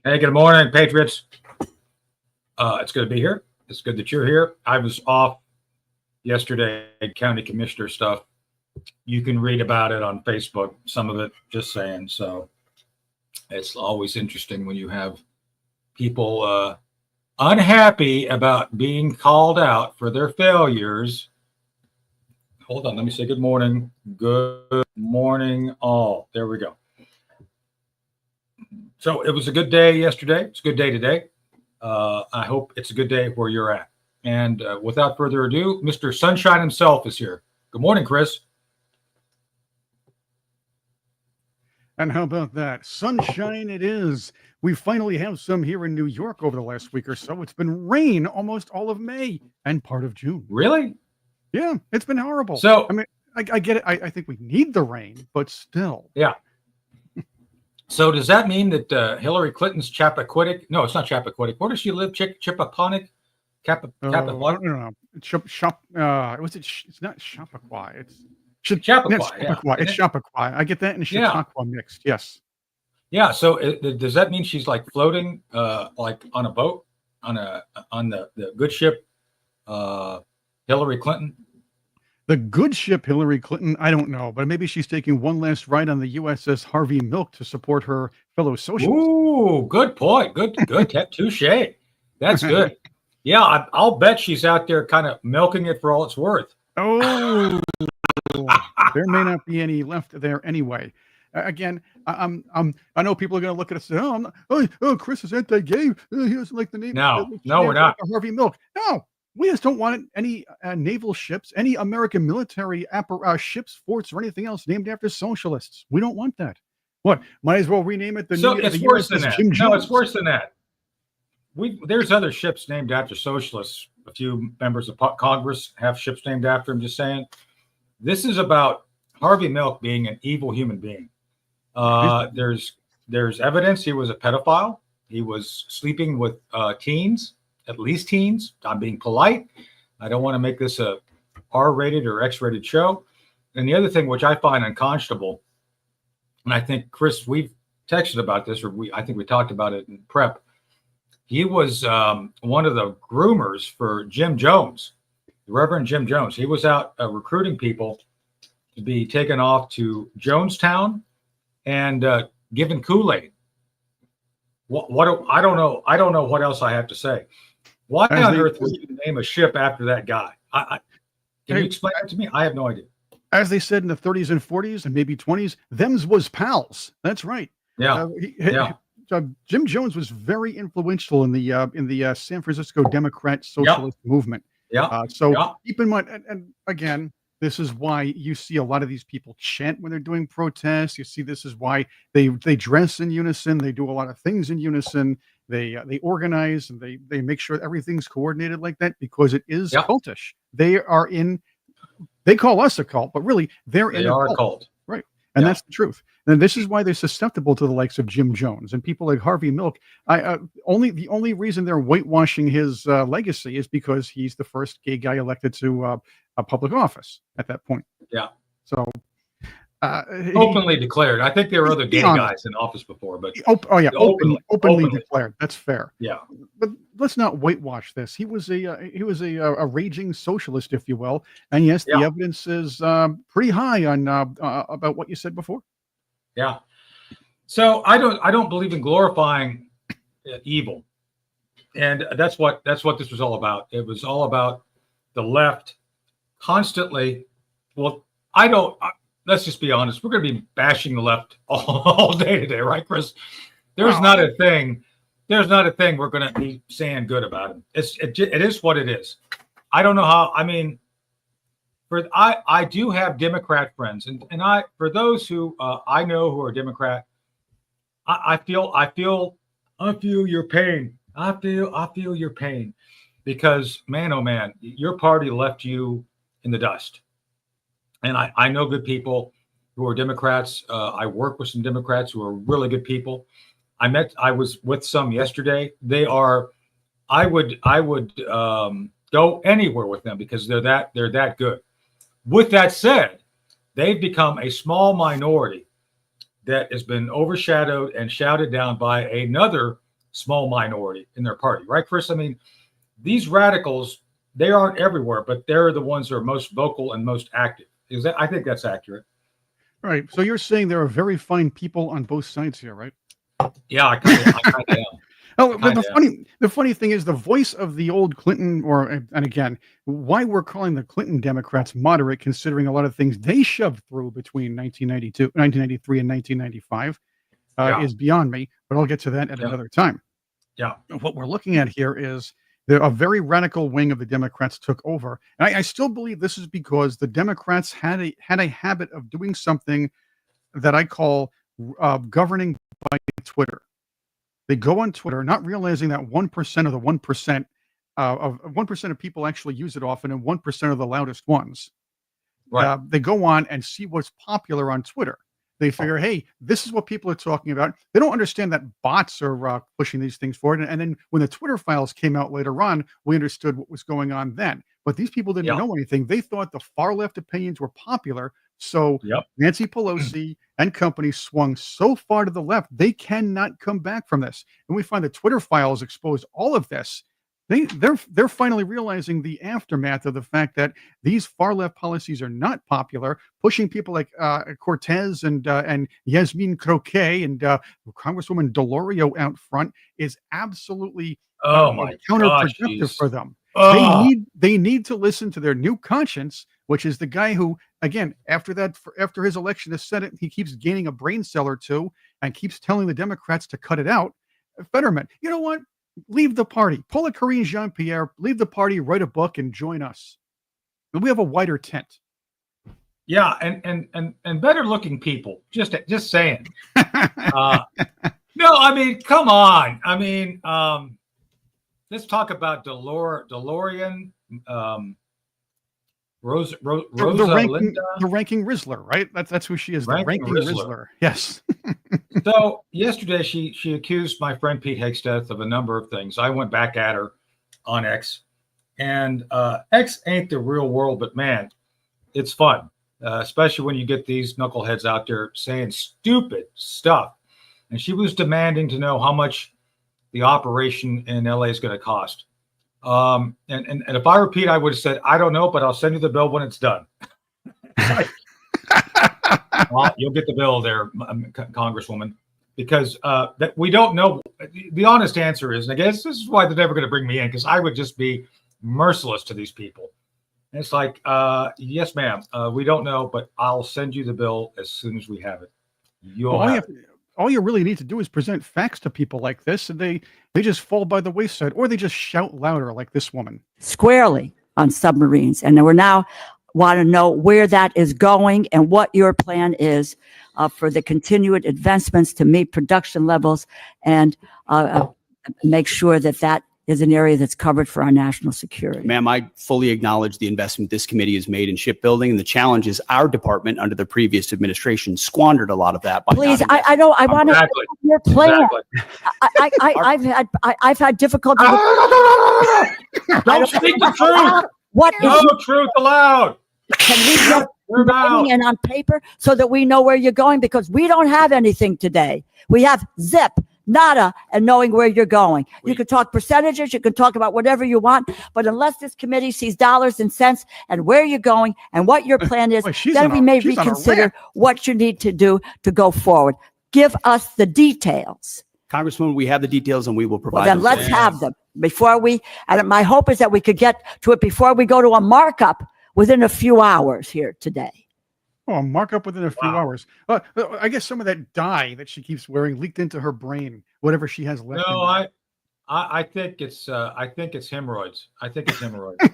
Hey, good morning, Patriots. It's good to be here. It's good that you're here. I was off yesterday, county commissioner stuff. You can read about it on Facebook, some of it, just saying. So it's always interesting when you have people unhappy about being called out for their failures. Hold on, let me say good morning. Good morning, all. There we go. So it was a good day yesterday. It's a good day today. I hope it's a good day where you're at. And without further ado, Mr. Sunshine himself is here. Good morning, Chris. And how about that? Sunshine it is. We finally have some here in New York over the last week or so. It's been rain almost all of May and part of June. Really? Yeah, it's been horrible. So, I mean, I get it. I think we need the rain, but still. Yeah. So does that mean that Hillary Clinton's Chappaquiddick? No, it's not Chappaquiddick. Where does she live? Chippewa? I don't know. It's not Chappaqua. It's Chappaqua. Yeah. It's Chappaqua. I get that and Chautauqua mixed. Yes. Yeah. So does that mean she's like floating, like on a boat, on the good ship, Hillary Clinton? The good ship Hillary Clinton, I don't know, but maybe she's taking one last ride on the USS Harvey Milk to support her fellow socialists. Ooh, good point. Good. Touche. That's good. Yeah, I'll bet she's out there kind of milking it for all it's worth. Oh, there may not be any left there anyway. Again, I know people are going to look at us and say, "Oh, Chris is anti-gay. He doesn't like the name." No, we're not. Harvey Milk. No, we just don't want any naval ships, any American military ships, forts, or anything else named after socialists. We don't want that. What? Might as well rename it it's worse than that. No, it's worse than that. There's other ships named after socialists. A few members of Congress have ships named after them. Just saying. This is about Harvey Milk being an evil human being. There's evidence he was a pedophile. He was sleeping with teens. At least teens. I'm being polite. I don't want to make this a R-rated or X-rated show. And the other thing, which I find unconscionable, and I think, Chris, we've texted about this, or I think we talked about it in prep. He was one of the groomers for Jim Jones, the Reverend Jim Jones. He was out recruiting people to be taken off to Jonestown and given Kool-Aid. I don't know. I don't know what else I have to say. Why on earth would you name a ship after that guy? Can you explain that to me? I have no idea. As they said in the 30s and 40s and maybe 20s, them's was pals. That's right. Yeah. Jim Jones was very influential in the San Francisco Democrat Socialist movement. Yeah. Keep in mind, and again, this is why you see a lot of these people chant when they're doing protests. You see, this is why they dress in unison. They do a lot of things in unison. They organize and they make sure everything's coordinated like that because it is cultish. They call us a cult, but really they are a cult. Right. And that's the truth. And this is why they're susceptible to the likes of Jim Jones and people like Harvey Milk. The only reason they're whitewashing his legacy is because he's the first gay guy elected to a public office at that point. Yeah. So openly declared. I think there were other gay guys in office before, but openly declared. That's fair. Yeah. But let's not whitewash this. He was a raging socialist, if you will. And yes, the evidence is pretty high on about what you said before. Yeah. So I don't believe in glorifying evil. And that's what this was all about. It was all about the left constantly. Well, let's just be honest. We're going to be bashing the left all day today, right, Chris? There's not a thing we're going to be saying good about him. It is what it is. I don't know how. I mean, I do have Democrat friends, and for those who I know who are Democrat, I feel your pain. I feel your pain because man, oh man, your party left you in the dust. And I know good people who are Democrats. I work with some Democrats who are really good people. I was with some yesterday. I would go anywhere with them because they're that good. With that said, they've become a small minority that has been overshadowed and shouted down by another small minority in their party, right, Chris? I mean, these radicals, they aren't everywhere, but they're the ones that are most vocal and most active. I think that's accurate. All right. So you're saying there are very fine people on both sides here, right? Yeah, I kind of am. Oh, the funny thing is the voice of the old Clinton, and again, why we're calling the Clinton Democrats moderate, considering a lot of things they shoved through between 1993 and 1995, is beyond me. But I'll get to that at another time. Yeah. What we're looking at here is a very radical wing of the Democrats took over, and I still believe this is because the Democrats had a habit of doing something that I call governing by Twitter. They go on Twitter, not realizing that 1% of the 1% of 1% of people actually use it often, and 1% of the loudest ones. Right. They go on and see what's popular on Twitter. They figure, hey, this is what people are talking about. They don't understand that bots are pushing these things forward. And then when the Twitter files came out later on, we understood what was going on then. But these people didn't know anything. They thought the far left opinions were popular. So Nancy Pelosi and company swung so far to the left, they cannot come back from this. And we find the Twitter files exposed all of this. They're finally realizing the aftermath of the fact that these far left policies are not popular. Pushing people like Cortez and Yasmin Croquet and Congresswoman Delorio out front is absolutely counterproductive for them. They need to listen to their new conscience, which is the guy who, again, after his election to Senate, he keeps gaining a brain cell or two and keeps telling the Democrats to cut it out. Fetterman, you know what? Leave the party. Pull a Karine Jean-Pierre, leave the party, write a book, and join us. And we have a wider tent. Yeah, and better looking people. Just saying. No, I mean, come on. I mean, let's talk about DeLorean, Rosa the ranking Rizzler, right? That's who she is. The ranking Rizzler. Yes. So yesterday she accused my friend Pete Hegseth of a number of things. I went back at her on X, and X ain't the real world, but man, it's fun, especially when you get these knuckleheads out there saying stupid stuff. And she was demanding to know how much the operation in LA is going to cost. And if I repeat, I would have said, I don't know, but I'll send you the bill when it's done. Well, you'll get the bill there, Congresswoman, because that we don't know. The honest answer is, and I guess this is why they're never going to bring me in, because I would just be merciless to these people. And it's like, yes, ma'am, we don't know, but I'll send you the bill as soon as we have it. All you really need to do is present facts to people like this, and they just fall by the wayside, or they just shout louder like this woman. Squarely on submarines. And we're now want to know where that is going and what your plan is for the continued advancements to meet production levels and make sure that that is an area that's covered for our national security. Ma'am, I fully acknowledge the investment this committee has made in shipbuilding, and the challenge is our department under the previous administration squandered a lot by Please, I know, I want to know your plan. Exactly. I've had difficulty. Don't speak the truth. What is no truth allowed? Can we get writing and on paper so that we know where you're going? Because we don't have anything today. We have zip, nada, and knowing where you're going. You can talk percentages, you can talk about whatever you want, but unless this committee sees dollars and cents and where you're going and what your plan is, then we may reconsider what you need to do to go forward. Give us the details. Congresswoman, we have the details and we will provide them. Let's have them before and my hope is that we could get to it before we go to a markup within a few hours here today. Oh, a markup within a few hours. I guess some of that dye that she keeps wearing leaked into her brain, whatever she has left. No, I think it's hemorrhoids. I think it's hemorrhoids.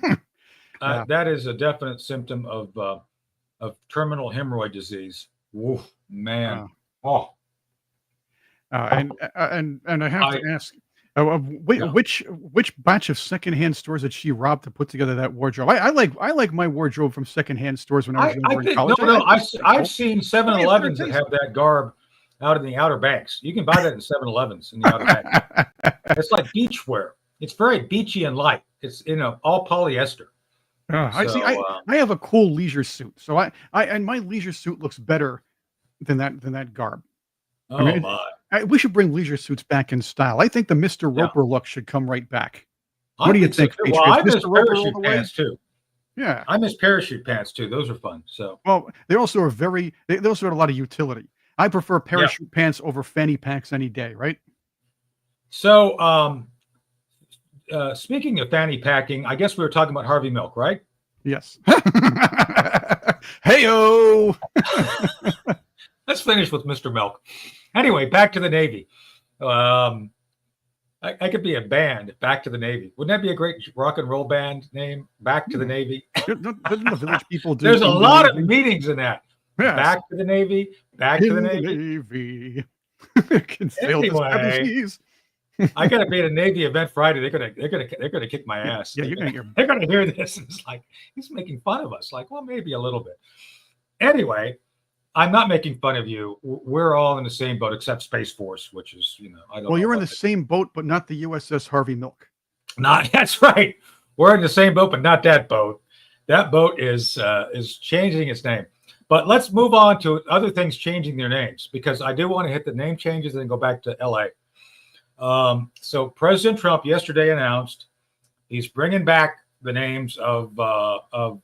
That is a definite symptom of terminal hemorrhoid disease. Woof, man. And I have to ask, which batch of secondhand stores did she rob to put together that wardrobe? I like my wardrobe from secondhand stores when I was younger in college. I've seen 7-Elevens that have that garb out in the Outer Banks. You can buy that in 7-Elevens in the Outer Banks. It's like beach wear. It's very beachy and light. It's all polyester. I have a cool leisure suit, so and my leisure suit looks better than that garb. My! We should bring leisure suits back in style. I think the Mr. Yeah. Roper look should come right back. I What do you so think, too. Well, I Patriots? miss Mr. Roper all parachute the way? pants too. Yeah. I miss parachute pants too. Those are fun. So Well, they also are they also had a lot of utility. I prefer parachute pants over fanny packs any day, right? so speaking of fanny packing, I guess we were talking about Harvey Milk, right? Yes. Hey-o! Let's finish with Mr. Milk. Anyway, back to the Navy. I could be a band, Back to the Navy. Wouldn't that be a great rock and roll band name? Back to the Navy. Doesn't the village people do? There's a in the lot of Navy? meetings in that. Yes. Back to the Navy. Back to the In Navy. Navy. Can sail the seven Anyway. seas. I got to be at a Navy event Friday. They're gonna kick my ass. Yeah, you're gonna get They're gonna hear this. And it's like he's making fun of us. Like, well, maybe a little bit. Anyway, I'm not making fun of you. We're all in the same boat except Space Force, which is, I don't know. Well, you're in the what same boat, but not the USS Harvey Milk. Not that's right. We're in the same boat, but not that boat. That boat is changing its name. But let's move on to other things changing their names, because I do want to hit the name changes and then go back to LA. So President Trump yesterday announced he's bringing back the names of the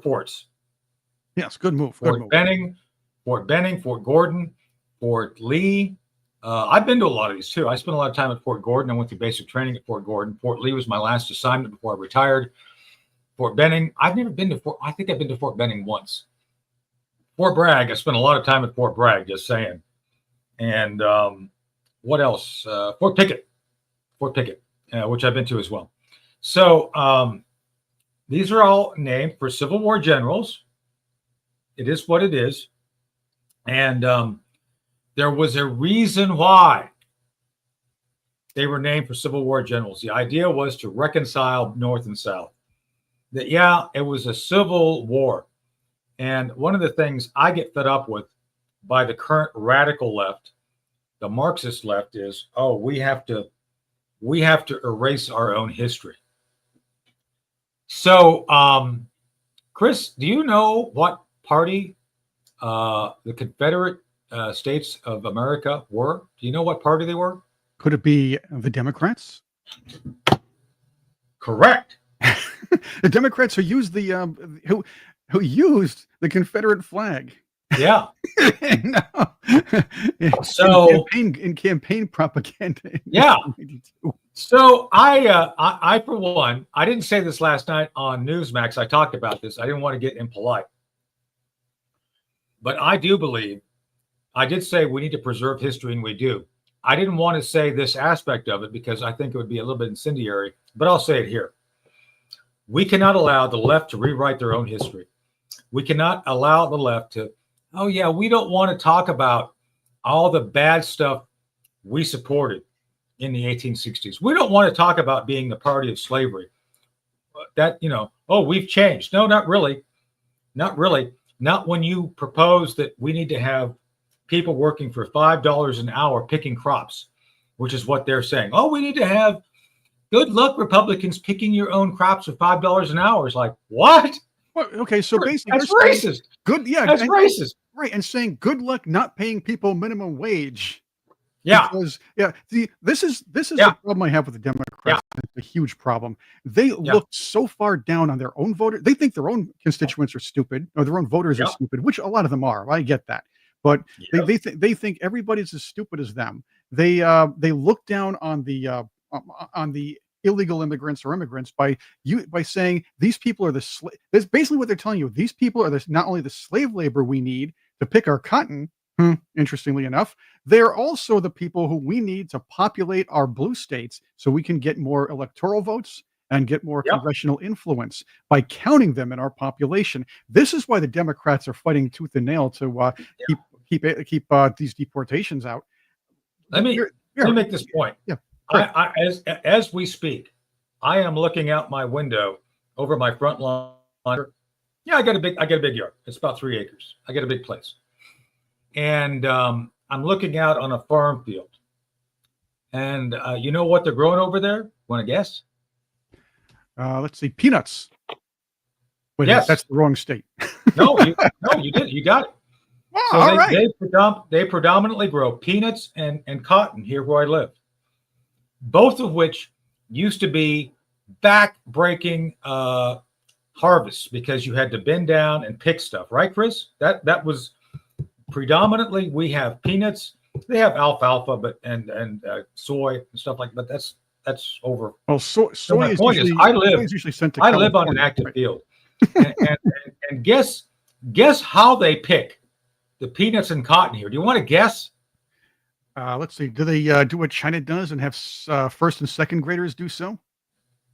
forts. Yes, good move. Good Fort move. Benning, Fort Gordon, Fort Lee. I've been to a lot of these too. I spent a lot of time at Fort Gordon. I went through basic training at Fort Gordon. Fort Lee was my last assignment before I retired. Fort Benning, I've never been to Fort. I think I've been to Fort Benning once. Fort Bragg, I spent a lot of time at Fort Bragg, just saying. And what else? Fort Pickett, which I've been to as well. So these are all named for Civil War generals. It is what it is. And there was a reason why they were named for Civil War generals. The idea was to reconcile North and South. That, yeah, it was a civil war. And one of the things I get fed up with by the current radical left, the Marxist left, is, oh, we have to erase our own history. So, Chris, do you know what party the Confederate States of America were? Do you know what party they were? Could it be the Democrats? Correct. The Democrats who used who used the Confederate flag. Yeah. So in campaign propaganda. Yeah. So I for one, I didn't say this last night on Newsmax. I talked about this. I didn't want to get impolite, but I do believe. I did say we need to preserve history, and we do. I didn't want to say this aspect of it because I think it would be a little bit incendiary, but I'll say it here. We cannot allow the left to rewrite their own history. We cannot allow the left to, oh yeah, we don't want to talk about all the bad stuff we supported in the 1860s. We don't want to talk about being the party of slavery. That, oh, we've changed. No, not really. Not really. Not when you propose that we need to have people working for $5 an hour picking crops, which is what they're saying. Oh, we need to have good luck, Republicans, picking your own crops for $5 an hour. It's like, what? Well, okay, so basically, that's racist. Good, yeah, that's racist, right? And saying good luck not paying people minimum wage. Yeah, because this is the problem I have with the Democrats. Yeah. It's a huge problem. They look so far down on their own voters. They think their own constituents are stupid, or their own voters are stupid, which a lot of them are. I get that, but they think everybody's as stupid as them. They look down on the illegal immigrants or immigrants by saying these people are that's basically what they're telling you. These people are not only the slave labor we need to pick our cotton. Interestingly enough, they're also the people who we need to populate our blue states so we can get more electoral votes and get more congressional influence by counting them in our population. This is why the Democrats are fighting tooth and nail to keep these deportations out. Let me make this point. Yeah. As we speak, I am looking out my window over my front lawn. Yeah, I got a big yard. It's about 3 acres. I got a big place. And I'm looking out on a farm field. And you know what they're growing over there? Want to guess? Let's see, peanuts. Wait, yes, that's the wrong state. No, you did. You got it. Oh, So all right. they predominantly grow peanuts and cotton here where I live, both of which used to be back-breaking harvests because you had to bend down and pick stuff, right, Chris? That was predominantly. We have peanuts. They have alfalfa, and soy and stuff like. But that's over. Well, So soy my is point is, usually sent to I live on an California, active right? field, and guess how they pick the peanuts and cotton here. Do you want to guess? Let's see. Do they do what China does and have first and second graders do so?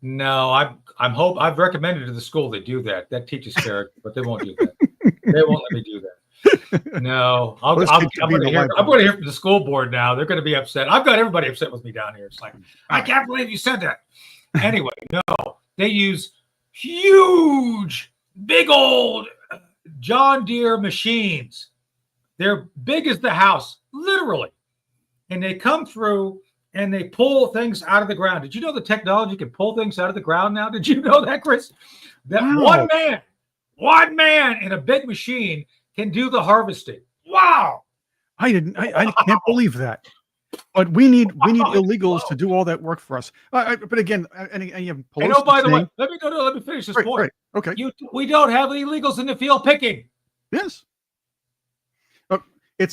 No, I've recommended to the school they do that. That teaches character, but they won't do that. They won't let me do that. No, I'm going to hear from the school board now. They're going to be upset. I've got everybody upset with me down here. It's like, I can't believe you said that. Anyway, no, they use huge, big old John Deere machines. They're big as the house, literally. And they come through and they pull things out of the ground. Did you know the technology can pull things out of the ground now? Did you know that, Chris? That one man in a big machine can do the harvesting. Wow. I can't believe that. But we need illegals to do all that work for us. But again, and you have Pelosi oh, by the way, saying- let me finish this Right, point. right, okay. We don't have illegals in the field picking. Yes.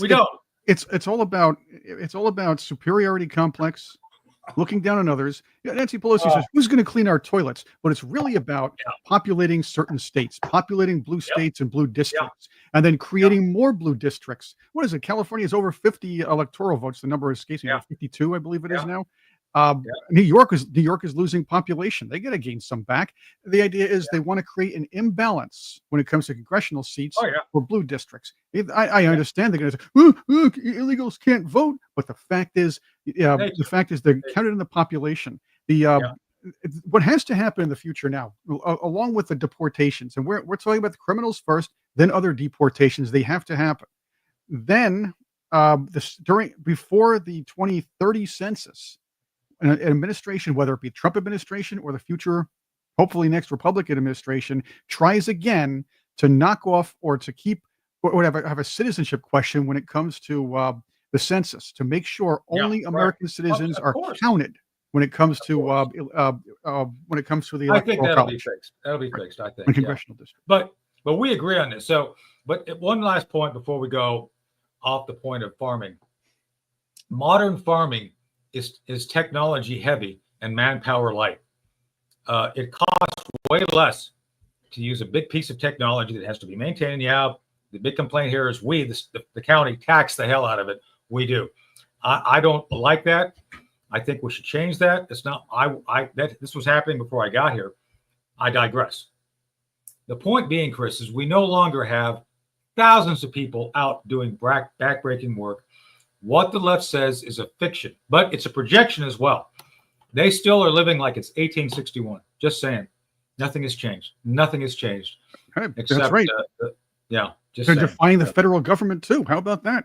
We don't. It's all about superiority complex, looking down on others. Yeah, Nancy Pelosi says, "Who's going to clean our toilets?" But it's really about populating certain states, populating blue states and blue districts, and then creating more blue districts. What is it? California is over 50 electoral votes. The number escapes me. 52, I believe it is now. New York is losing population. They got to gain some back. The idea is they want to create an imbalance when it comes to congressional seats for blue districts. I understand they're going to say, look, illegals can't vote, but the fact is, they're counted in the population. What has to happen in the future now, along with the deportations, and we're talking about the criminals first, then other deportations, they have to happen. Then before the 2030 census, an administration, whether it be Trump administration or the future, hopefully next Republican administration, tries again to knock off or to keep or have a citizenship question when it comes to the census, to make sure only American citizens are counted when it comes to the electoral I think that'll college. be fixed. That'll be fixed, I think. And congressional district. But we agree on this. So, but one last point before we go off the point of farming. Modern farming is technology heavy and manpower light. It costs way less to use a big piece of technology that has to be maintained. Yeah, the big complaint here is the county tax the hell out of it. We do. I don't like that. I think we should change that. It's not. This was happening before I got here. I digress. The point being, Chris, is we no longer have thousands of people out doing backbreaking work. What the left says is a fiction, but it's a projection as well. They still are living like it's 1861. Just saying. Nothing has changed. Nothing has changed. Except, that's right. They're defying the federal government too. How about that?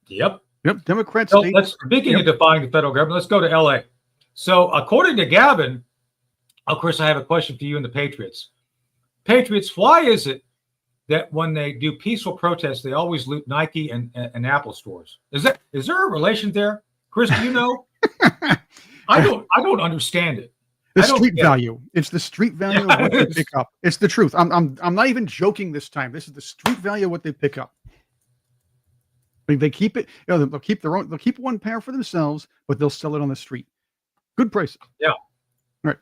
Yep. Democrats. So speaking of defying the federal government, let's go to LA. So according to Gavin, of course, I have a question for you and the Patriots. Patriots, why is it that when they do peaceful protests, they always loot Nike and Apple stores? Is there a relation there? Chris, do you know? I don't understand it. The street value. It's the street value of what they pick up. It's the truth. I'm not even joking this time. This is the street value of what they pick up. They keep it. They'll keep their own. They'll keep one pair for themselves, but they'll sell it on the street. Good prices. Yeah. Right.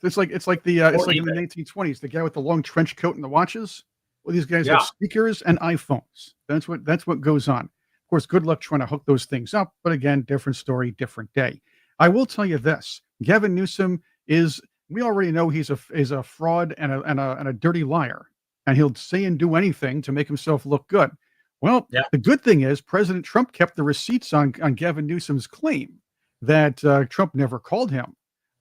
It's like in the 1920s. The guy with the long trench coat and the watches. Well, these guys have speakers and iPhones. That's what goes on. Of course, good luck trying to hook those things up. But again, different story, different day. I will tell you this: Gavin Newsom is. We already know he's a fraud and a dirty liar, and he'll say and do anything to make himself look good. Well, the good thing is President Trump kept the receipts on Gavin Newsom's claim that Trump never called him.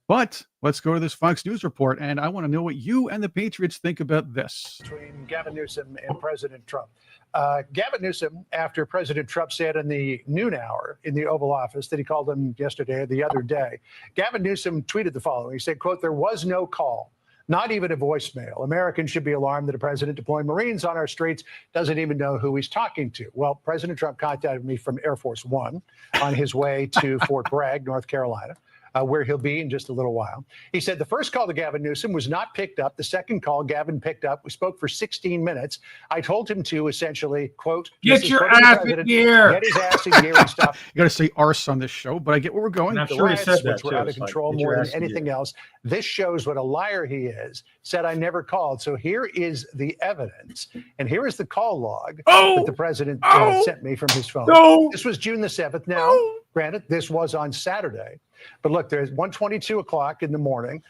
But let's go to this Fox News report, and I want to know what you and the Patriots think about this. Between Gavin Newsom and President Trump. Gavin Newsom, after President Trump said in the noon hour in the Oval Office that he called him yesterday or the other day, Gavin Newsom tweeted the following. He said, quote, "There was no call. Not even a voicemail. Americans should be alarmed that a president deploying Marines on our streets doesn't even know who he's talking to. Well, President Trump contacted me from Air Force One on his way to Fort Bragg, North Carolina, where he'll be in just a little while. He said the first call to Gavin Newsom was not picked up. The second call, Gavin picked up. We spoke for 16 minutes. I told him to essentially, quote, Get your ass in gear. Get his ass in gear and stuff. You got to say arse on this show, but I get where we're going. And I'm The sure he riots, said that which were too. out of It's like, control get your more ass than in gear. anything else. This shows what a liar he is. Said I never called. So here is the evidence. And here is the call log that the president sent me from his phone. This was June the 7th. Now, granted, this was on Saturday. But look, there's 1:22 o'clock in the morning,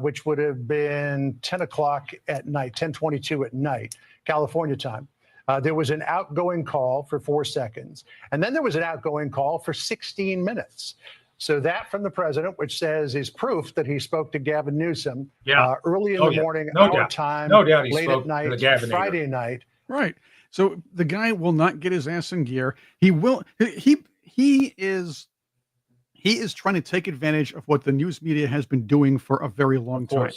which would have been 10 o'clock at night, 10:22 at night, California time. There was an outgoing call for 4 seconds. And then there was an outgoing call for 16 minutes. So that from the president, which says is proof that he spoke to Gavin Newsom early in the morning, our time, no doubt he late spoke at night, to the Gavin Friday night. Right. So the guy will not get his ass in gear. He will. He is trying to take advantage of what the news media has been doing for a very long time.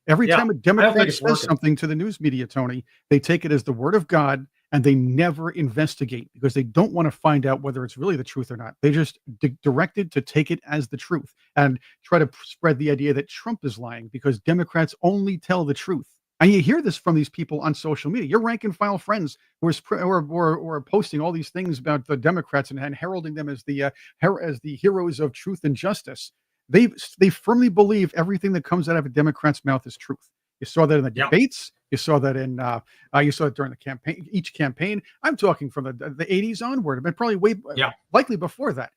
Every time a Democrat says something to the news media, Tony, they take it as the word of God and they never investigate because they don't want to find out whether it's really the truth or not. They just directed to take it as the truth and try to spread the idea that Trump is lying because Democrats only tell the truth. And you hear this from these people on social media. Your rank and file friends who are posting all these things about the Democrats and heralding them as the heroes of truth and justice. They firmly believe everything that comes out of a Democrat's mouth is truth. You saw that in the debates. You saw that you saw it during the campaign. Each campaign. I'm talking from the 80s onward, but probably likely before that.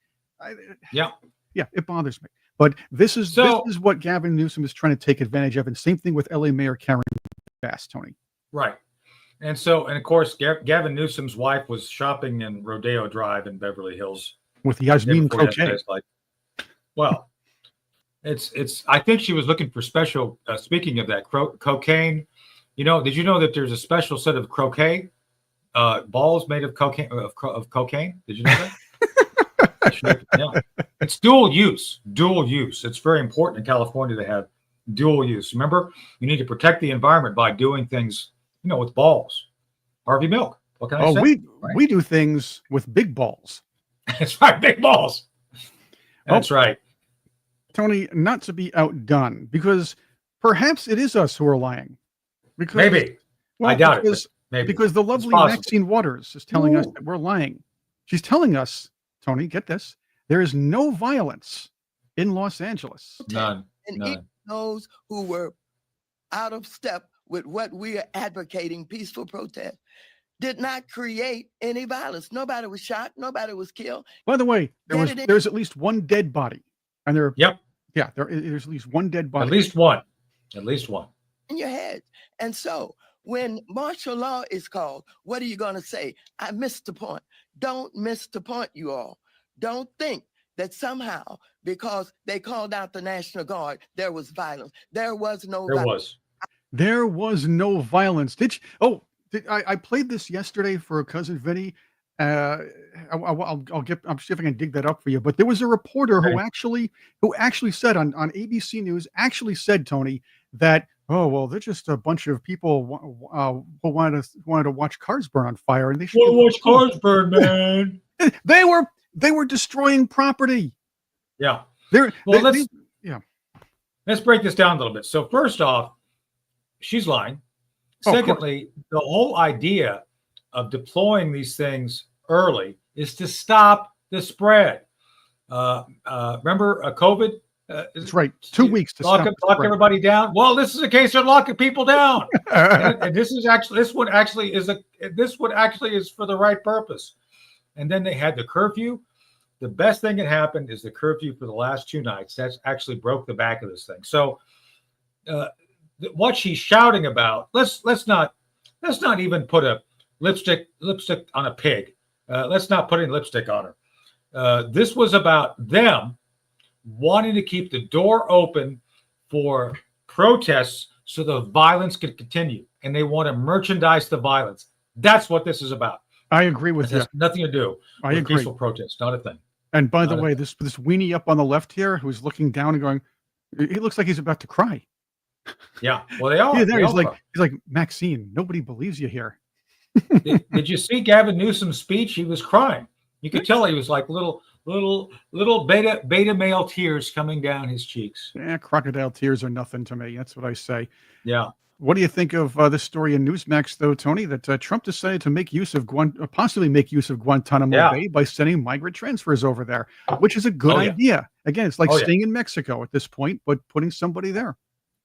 It bothers me. But this is what Gavin Newsom is trying to take advantage of, and same thing with LA Mayor Karen Bass, Tony. Right. And of course, Gavin Newsom's wife was shopping in Rodeo Drive in Beverly Hills with Yasmin Croquet. Well, it's. I think she was looking for special. Speaking of that, cocaine. Did you know that there's a special set of croquet balls made of cocaine? Of cocaine? Did you know that? It's dual use. It's very important in California to have dual use. Remember, you need to protect the environment by doing things, with balls. Harvey Milk. What can I say? We do things with big balls. That's right, big balls. That's right. Tony, not to be outdone, because perhaps it is us who are lying. Because, maybe. I doubt it. Maybe. Because the lovely Maxine Waters is telling us that we're lying. She's telling us, Tony, get this, there is no violence in Los Angeles. None. And those who were out of step with what we are advocating, peaceful protest, did not create any violence. Nobody was shot. Nobody was killed. By the way, there's at least one dead body. And there's at least one dead body. At least one. In your head. And so when martial law is called, what are you going to say? I missed the point. Don't miss the point, you all. Don't think that somehow, because they called out the National Guard, there was violence. There was no violence. There was no violence. I played this yesterday for cousin Vinny. I'm see if I can dig that up for you. But there was a reporter who actually said on ABC News, Tony, that, they're just a bunch of people who wanted to watch cars burn on fire, and they should watch cars burn, man. They were destroying property. Yeah. Let's break this down a little bit. So first off, she's lying. Secondly, the whole idea of deploying these things early is to stop the spread. Remember COVID? That's right. 2 weeks to lock everybody down. Well, this is a case of locking people down, and this one actually is for the right purpose. And then they had the curfew. The best thing that happened is the curfew for the last 2 nights. That's actually broke the back of this thing. So, what she's shouting about, let's not even put a lipstick on a pig. Let's not put any lipstick on her. This was about them wanting to keep the door open for protests so the violence could continue, and they want to merchandise the violence. That's what this is about. I agree with you. It has nothing to do with peaceful protests. Not a thing. And by the way, this weenie up on the left here, who's looking down and going, he looks like he's about to cry. Yeah. Well, they are. Yeah, there They he's all are. like Maxine. Nobody believes you here. Did you see Gavin Newsom's speech? He was crying. You could tell he was like little beta male tears coming down his cheeks. Yeah, crocodile tears are nothing to me. That's what I say. Yeah. What do you think of this story in Newsmax, though, Tony? That Trump decided to make use of possibly make use of Guantanamo Yeah. Bay by sending migrant transfers over there, which is a good Oh, yeah. idea. Again, it's like Oh, yeah. staying in Mexico at this point, but putting somebody there.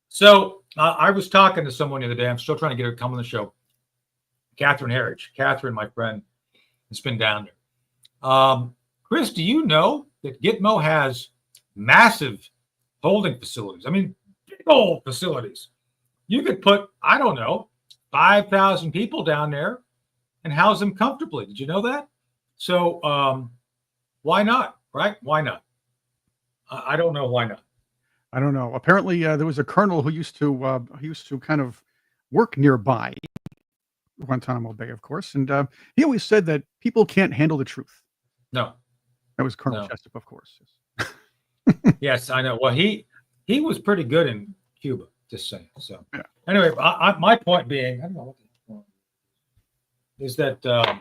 So I was talking to someone the other day. I'm still trying to get her to come on the show. Catherine Herridge. Catherine, my friend, has been down there. Chris, do you know that Gitmo has massive holding facilities? I mean, big old facilities. You could put, I don't know, 5,000 people down there and house them comfortably. Did you know that? So why not? Right? Why not? I don't know why not. I don't know. Apparently, there was a colonel who used to kind of work nearby Guantanamo Bay, of course, and he always said that people can't handle the truth. No. That was Colonel No. Jessup, of course. Yes, I know. Well, he was pretty good in Cuba, just saying. So Yeah. anyway, my point being, I don't know what the point is that I'm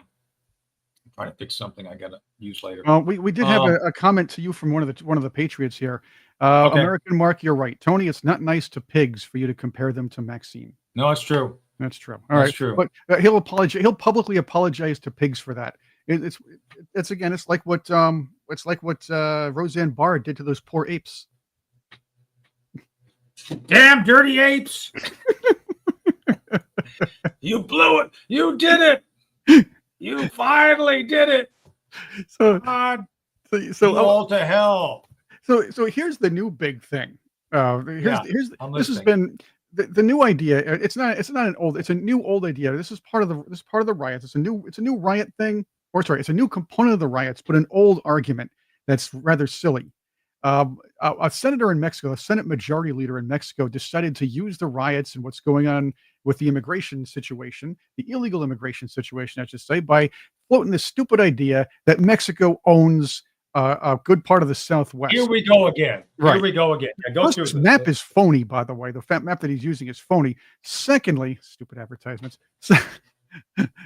trying to fix something I got to use later. Well, we did have a comment to you from one of the Patriots here. Okay. American Mark, you're right, Tony. It's not nice to pigs for you to compare them to Maxine. No, it's true. That's true. All That's right, true. But he'll apologize. He'll publicly apologize to pigs for that. It's again. It's like what Roseanne Barr did to those poor apes. Damn dirty apes! You blew it. You did it. You finally did it. So God, so all to hell. So here's the new big thing. Yeah, Here's I'm this has listening. been the new idea. It's not an old. It's a new old idea. This is part of the riots. It's a new riot thing. Or sorry, it's a new component of the riots, but an old argument that's rather silly. A senator in Mexico, a Senate majority leader in Mexico, decided to use the riots and what's going on with the immigration situation, the illegal immigration situation, I should say, by floating this stupid idea that Mexico owns a good part of the Southwest. Here we go again. Right. Here we go again. Yeah, go First, through this this. map is phony, by the way. The map that he's using is phony. Secondly, stupid advertisements.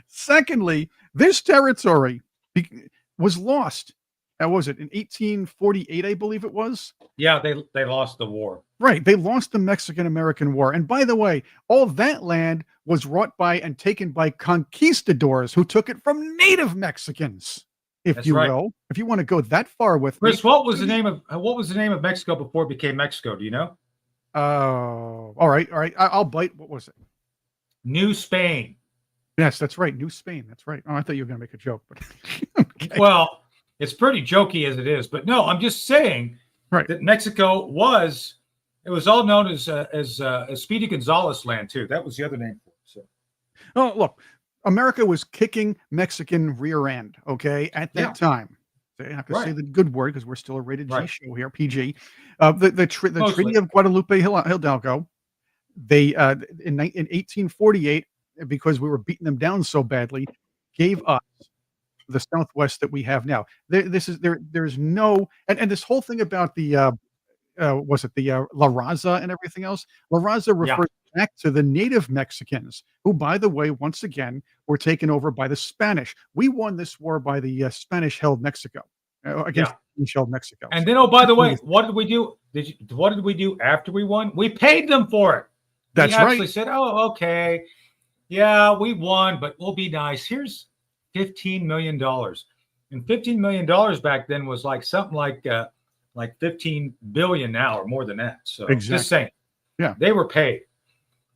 Secondly, this territory was lost. What was it, in 1848, I believe it was? Yeah, they lost the war. Right. They lost the Mexican-American War. And by the way, all that land was wrought by and taken by conquistadors who took it from native Mexicans, if That's you right. will. If you want to go that far with me. Chris, what was the name of Mexico before it became Mexico? Do you know? Oh, all right. I'll bite. What was it? New Spain. Yes, that's right. New Spain. That's right. Oh, I thought you were going to make a joke, but okay. Well, it's pretty jokey as it is, but no, I'm just saying Right. that Mexico was all known as Speedy Gonzales land too. That was the other name for it. So Oh, look, America was kicking Mexican rear end, okay, at that Yeah. time. I have to say Right. the good word because we're still a rated G Right. show here, PG. The Mostly. Treaty of Guadalupe Hidalgo, they in 1848, because we were beating them down so badly, gave us the Southwest that we have now. There's no and this whole thing about the was it the La Raza and everything else? La Raza Yeah. refers back to the native Mexicans, who, by the way, once again, were taken over by the Spanish. We won this war by the Spanish-held Mexico against Spanish-held Mexico. And then, oh, by the way, what did we do? What did we do after we won? We paid them for it. That's we actually right. said, "Oh, okay, yeah, we won, but we'll be nice. Here's $15 million." And $15 million back then was like something like 15 billion now, or more than that. So Exactly. just saying, Yeah. they were paid.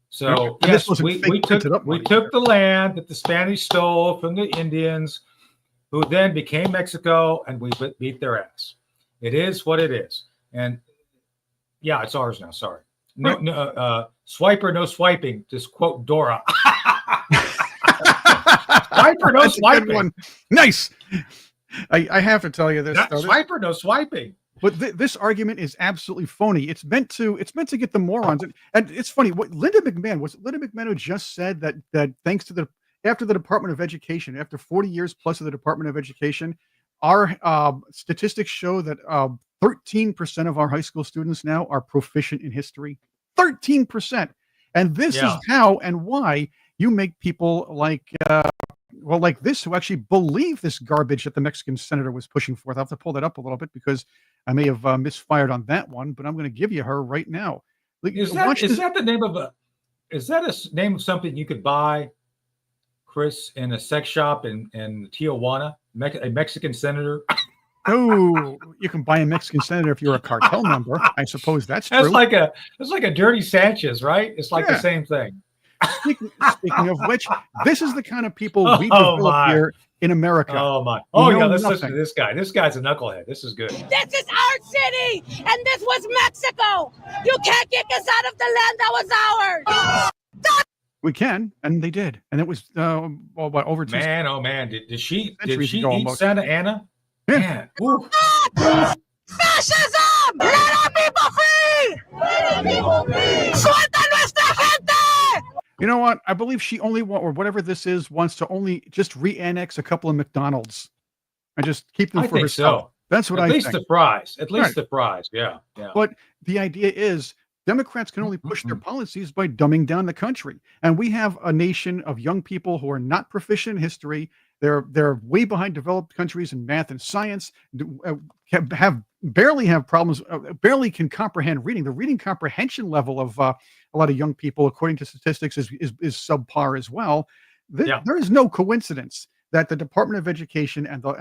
So And this yes, wasn't we fake took printed up we money took either. the land that the Spanish stole from the Indians, who then became Mexico, and we beat their ass. It is what it is, and yeah, it's ours now. Sorry, no, Right. no, swiper, no swiping. Just quote Dora. Swiper, no That's a good swiping. one. Nice. I have to tell you this, Not though. swiper, no swiping. But this argument is absolutely phony. It's meant to get the morons. And it's funny. What Linda McMahon who just said that thanks to after the Department of Education, after 40 years plus of the Department of Education, our statistics show that 13% of our high school students now are proficient in history. 13%. And this is how and why you make people like like this who actually believe this garbage that the Mexican senator was pushing forth. I'll have to pull that up a little bit because I may have misfired on that one, but I'm going to give you her right now. Is that the name of name of something you could buy, Chris, in a sex shop in Tijuana? A Mexican senator? Oh, you can buy a Mexican senator if you're a cartel member. I suppose that's true. That's like a dirty Sanchez, right? It's like the same thing. Speaking of which, this is the kind of people we develop here in America. Oh my! Oh yeah, let's listen to this guy. This guy's a knucklehead. This is good. This is our city, and this was Mexico. You can't kick us out of the land that was ours. We can, and they did, and it was over 2 Man, oh man, did she eat almost. Santa Ana? Yeah. Man, Fascism! Let our people free! Let our people free! Suelta nuestra gente! You know what? I believe she only or whatever this is wants to only just re-annex a couple of McDonald's and just keep them for herself. So. That's what I think. At least the fries. At least the fries. Yeah. But the idea is Democrats can only push their policies by dumbing down the country. And we have a nation of young people who are not proficient in history. They're way behind developed countries in math and science, barely have problems, barely can comprehend reading. The reading comprehension level of a lot of young people, according to statistics, is subpar as well. There is no coincidence that the Department of Education and the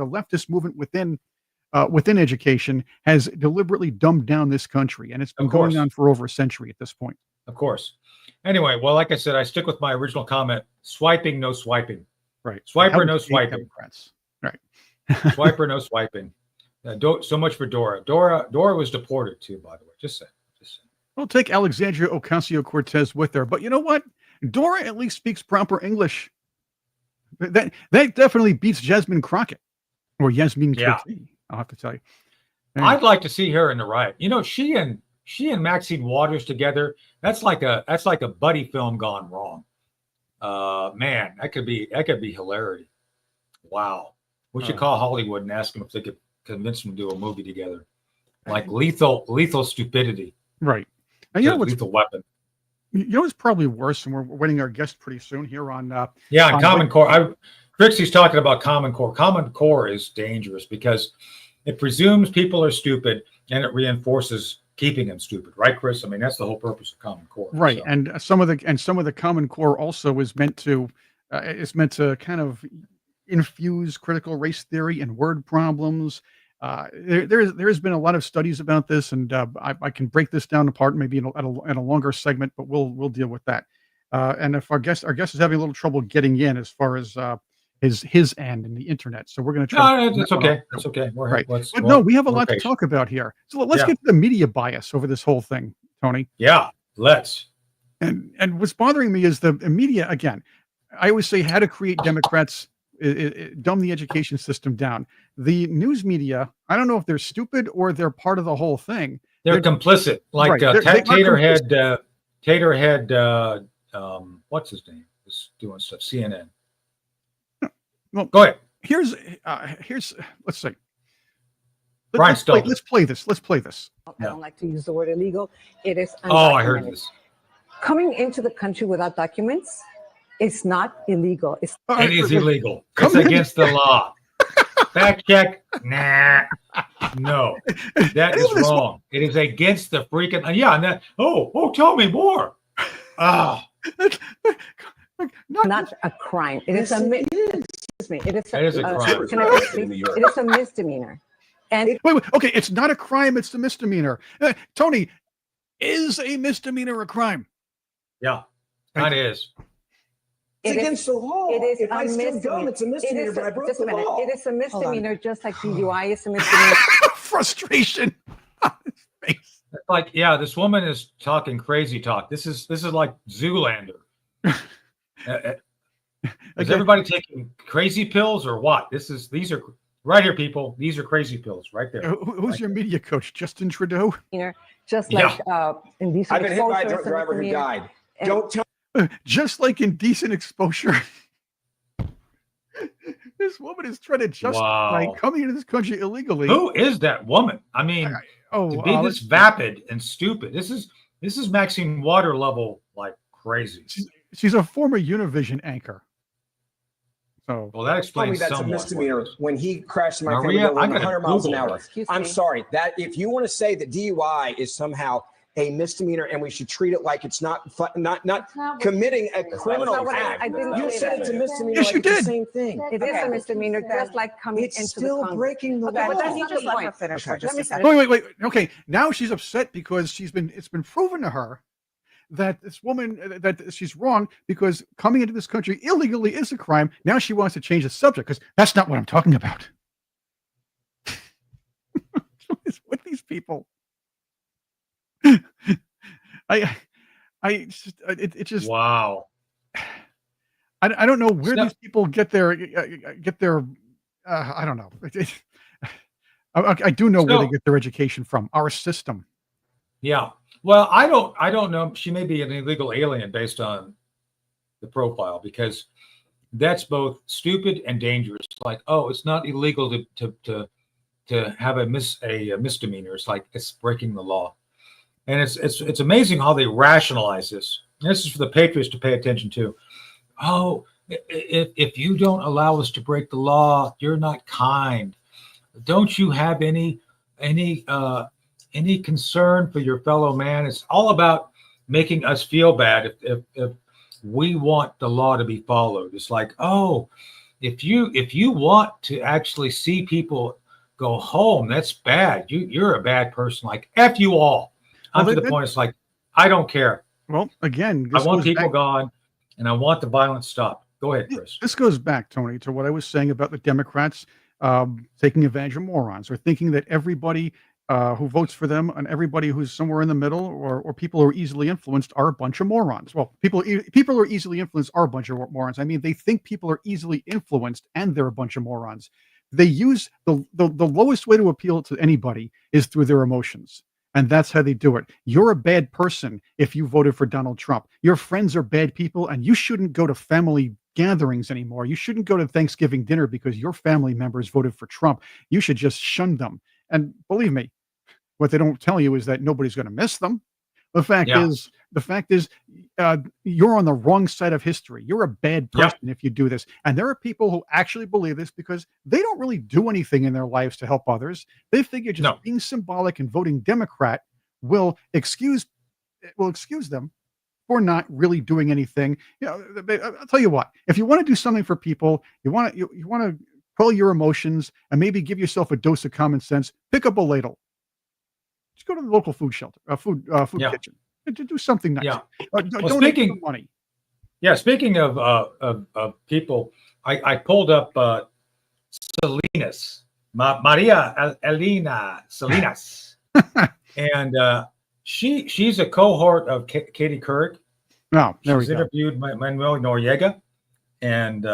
leftist movement within education has deliberately dumbed down this country, and it's been going on for over a century at this point. Of course. Anyway, well, like I said, I stick with my original comment: swiping, no swiping. Right. Swiper, no swiping. Democrats. Right. Swiper, no swiping. So much for Dora. Dora was deported too, by the way. Just saying. We'll take Alexandria Ocasio-Cortez with her, but you know what? Dora at least speaks proper English. That definitely beats Jasmine Crockett or Yasmin Kurti. I'll have to tell you. Anyway. I'd like to see her in the right. You know, she and Maxine Waters together. That's like a buddy film gone wrong. Man, that could be hilarity. Wow. We should call Hollywood and ask them if they could convince them to do a movie together. Like lethal stupidity. Right. And you know what's lethal weapon. You know what's probably worse, and we're waiting our guest pretty soon here on on Common Core. Trixie's talking about Common Core. Common Core is dangerous because it presumes people are stupid and it reinforces keeping them stupid, right, Chris? I mean, that's the whole purpose of Common Core. Right. So. And some of the Common Core also is meant to kind of infuse critical race theory and word problems. There has been a lot of studies about this, and I can break this down apart maybe at a longer segment, but we'll deal with that. And if our guest is having a little trouble getting in as far as his end in the internet, so we're going to try. No, it's okay. It's okay. We have a lot to talk about here. So let's get to the media bias over this whole thing, Tony. Yeah, let's. And what's bothering me is the media again. I always say how to create Democrats. Dumb the education system down. The news media, I don't know if they're stupid or they're part of the whole thing. They're complicit. Like Taterhead, what's his name? Was doing stuff. CNN. Well, go ahead. Here's let's see. Let's play this. I don't like to use the word illegal. It is undocumented. Oh, I heard this. Coming into the country without documents, it's not illegal. It is illegal. It's against the law. Fact check. Nah. No. That is wrong. It is against the freaking tell me more. Not a crime. It is a crime. It is a misdemeanor. And wait, okay, it's not a crime, it's a misdemeanor. Tony, is a misdemeanor a crime? Yeah, that is. It's against the law. It is a misdemeanor. It's a misdemeanor, but I broke the law. It is a misdemeanor, just like DUI is a misdemeanor. Frustration on his face. Like, this woman is talking crazy talk. This is like Zoolander. Is everybody taking crazy pills or what? These are right here, people. These are crazy pills right there. Who's your media coach, Justin Trudeau? Just like indecent I've been hit by a driver who died. Don't tell. Just like indecent exposure. This woman is trying to justify coming into this country illegally. Who is that woman? I mean, to be this vapid and stupid. This This is Maxine water level like crazy. She's a former Univision anchor. So, well, that Tell explains me that's a somewhat. misdemeanor when he crashed my Maria, family I'm going gonna 100 miles an Google hour. this. I'm sorry that if you want to say that DUI is somehow a misdemeanor and we should treat it like it's not committing a criminal act. You said it's a misdemeanor. Yes, like you it's the did. same thing. It is a misdemeanor, just like coming It's into still the Congress. breaking the Okay, law. but that's You not just the let point. her finish for Okay, just let me a second. finish. wait. Okay, now she's upset because it's been proven to her that this woman that she's wrong because coming into this country illegally is a crime. Now she wants to change the subject because that's not what I'm talking about. What is with these people? It just Wow. I don't know where So- these people get their I don't know. I do know where they So- get their education from. Our system. Yeah. Well, I don't know. She may be an illegal alien based on the profile because that's both stupid and dangerous. Like, oh, it's not illegal to have a misdemeanor. It's like it's breaking the law. And it's amazing how they rationalize this. And this is for the Patriots to pay attention to. Oh, if you don't allow us to break the law, you're not kind. Don't you have any concern for your fellow man? It's all about making us feel bad if we want the law to be followed. It's like, oh, if you want to actually see people go home, that's bad. You're a bad person. Like F you all. Well, To the point, it's like, I don't care. Well, again, I this want goes people back- gone, and I want the violence stopped. Go ahead, Chris. This goes back, Tony, to what I was saying about the Democrats taking advantage of morons or thinking that everybody who votes for them and everybody who's somewhere in the middle or people who are easily influenced are a bunch of morons. Well, people who are easily influenced are a bunch of morons. I mean, they think people are easily influenced and they're a bunch of morons. They use the lowest way to appeal to anybody is through their emotions. And that's how they do it. You're a bad person if you voted for Donald Trump. Your friends are bad people, and you shouldn't go to family gatherings anymore. You shouldn't go to Thanksgiving dinner because your family members voted for Trump. You should just shun them. And believe me, what they don't tell you is that nobody's going to miss them. The fact is, you're on the wrong side of history. You're a bad person if you do this. And there are people who actually believe this because they don't really do anything in their lives to help others. They figure just being symbolic and voting Democrat will excuse them for not really doing anything. You know, I'll tell you what. If you want to do something for people, you want to quell your emotions and maybe give yourself a dose of common sense. Pick up a ladle. Just go to the local food shelter, food kitchen, and to do something nice. Yeah. Donate some money. Yeah. Speaking of people, I pulled up Salinas, Maria Elena Salinas, and she's a cohort of Katie Couric. No, there we She's go. interviewed Manuel Noriega, and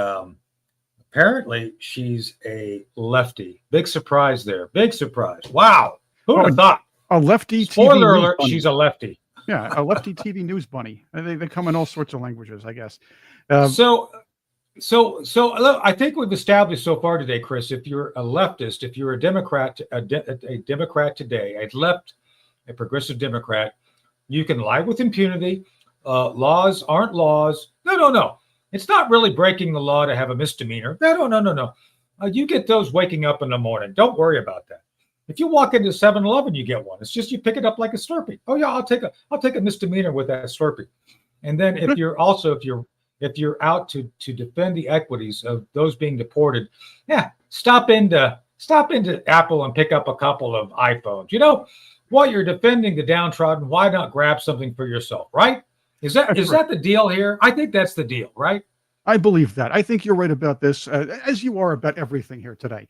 apparently she's a lefty. Big surprise there. Big surprise. Wow. Who would have thought? A lefty Spoiler TV alert, news she's a lefty. Yeah, a lefty TV news bunny. They come in all sorts of languages, I guess. So look, I think we've established so far today, Chris, if you're a leftist, if you're a Democrat, a Democrat today, a progressive Democrat, you can lie with impunity. Laws aren't laws. No. It's not really breaking the law to have a misdemeanor. No. You get those waking up in the morning. Don't worry about that. If you walk into 7-Eleven, you get one. It's just you pick it up like a Slurpee. Oh yeah, I'll take a misdemeanor with that Slurpee. And then if you're out to defend the equities of those being deported, stop into Apple and pick up a couple of iPhones. You know, while you're defending the downtrodden, why not grab something for yourself, right? Is that the deal here? I think that's the deal, right? I believe that. I think you're right about this, as you are about everything here today.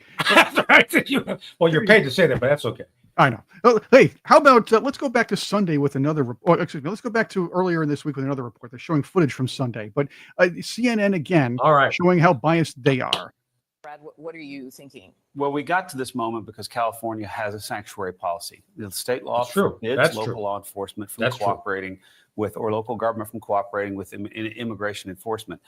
Well, you're paid to say that, but that's okay. I know. Oh, hey, how about let's go back to Sunday with another report. Excuse me. Let's go back to earlier in this week with another report. They're showing footage from Sunday, but CNN again, showing how biased they are. Brad, what are you thinking? Well, we got to this moment because California has a sanctuary policy. The state law forbids local law enforcement from cooperating with, or local government from cooperating with immigration enforcement.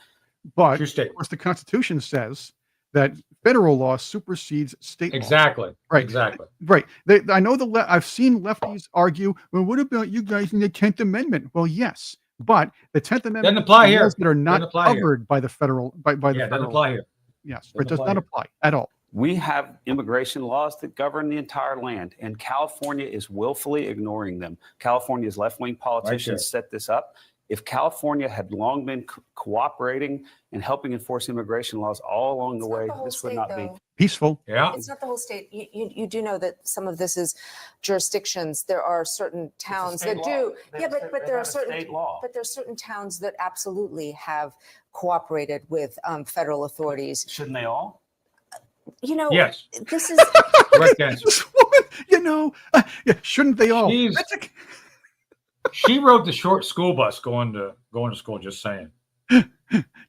But of course, the Constitution says that federal law supersedes state law. Exactly. Right. Exactly. Right. I know I've seen lefties argue, well, what about you guys in the 10th Amendment? Well, yes, but the 10th Amendment Doesn't apply laws here. that are not Doesn't apply here. covered by the federal by the Yeah, federal. doesn't apply here. Yes, Doesn't it does apply not here. apply at all. We have immigration laws that govern the entire land, and California is willfully ignoring them. California's left-wing politicians set this up. If California had long been cooperating and helping enforce immigration laws all along the way, this would not be peaceful. Yeah. It's not the whole state. You do know that some of this is jurisdictions. There are certain towns that do. Yeah, but there are certain towns that absolutely have cooperated with federal authorities. Shouldn't they all? You know, Yes. This is Correct answer. This woman, shouldn't they all? She rode the short school bus going to school. Just saying.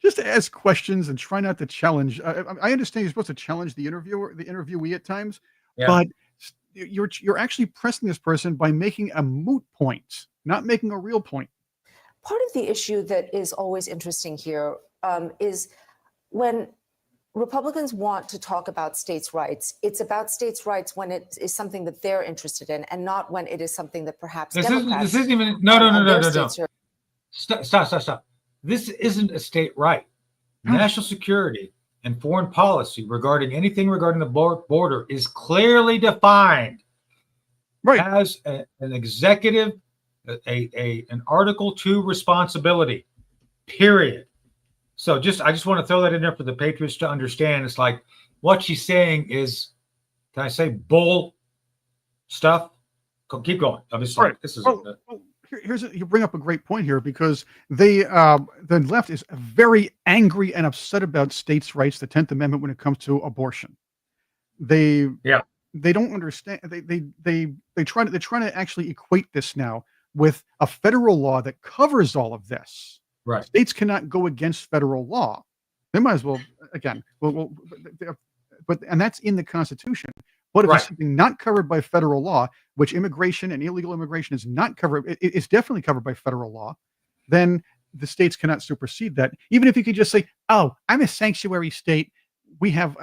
Just to ask questions and try not to challenge. I understand you're supposed to challenge the interviewee at times, but you're actually pressing this person by making a moot point, not making a real point. part of the issue that is always interesting here is when Republicans want to talk about states' rights, it's about states' rights when it is something that they're interested in, and not when it is something that perhaps Democrats. This isn't even. No. Stop. This isn't a state right. National security and foreign policy regarding anything regarding the border is clearly defined as an executive, an Article 2 responsibility. Period. So I just want to throw that in there for the Patriots to understand. It's like what she's saying is, can I say bull stuff? Keep going. I'm just like, this is. You bring up a great point here because the left is very angry and upset about states' rights, the 10th Amendment, when it comes to abortion. They don't understand. They're trying to actually equate this now with a federal law that covers all of this. Right. States cannot go against federal law. They might as well, again, but that's in the Constitution. But if it's something not covered by federal law, which immigration and illegal immigration is not covered, it's definitely covered by federal law, then the states cannot supersede that. Even if you could just say, oh, I'm a sanctuary state. We have,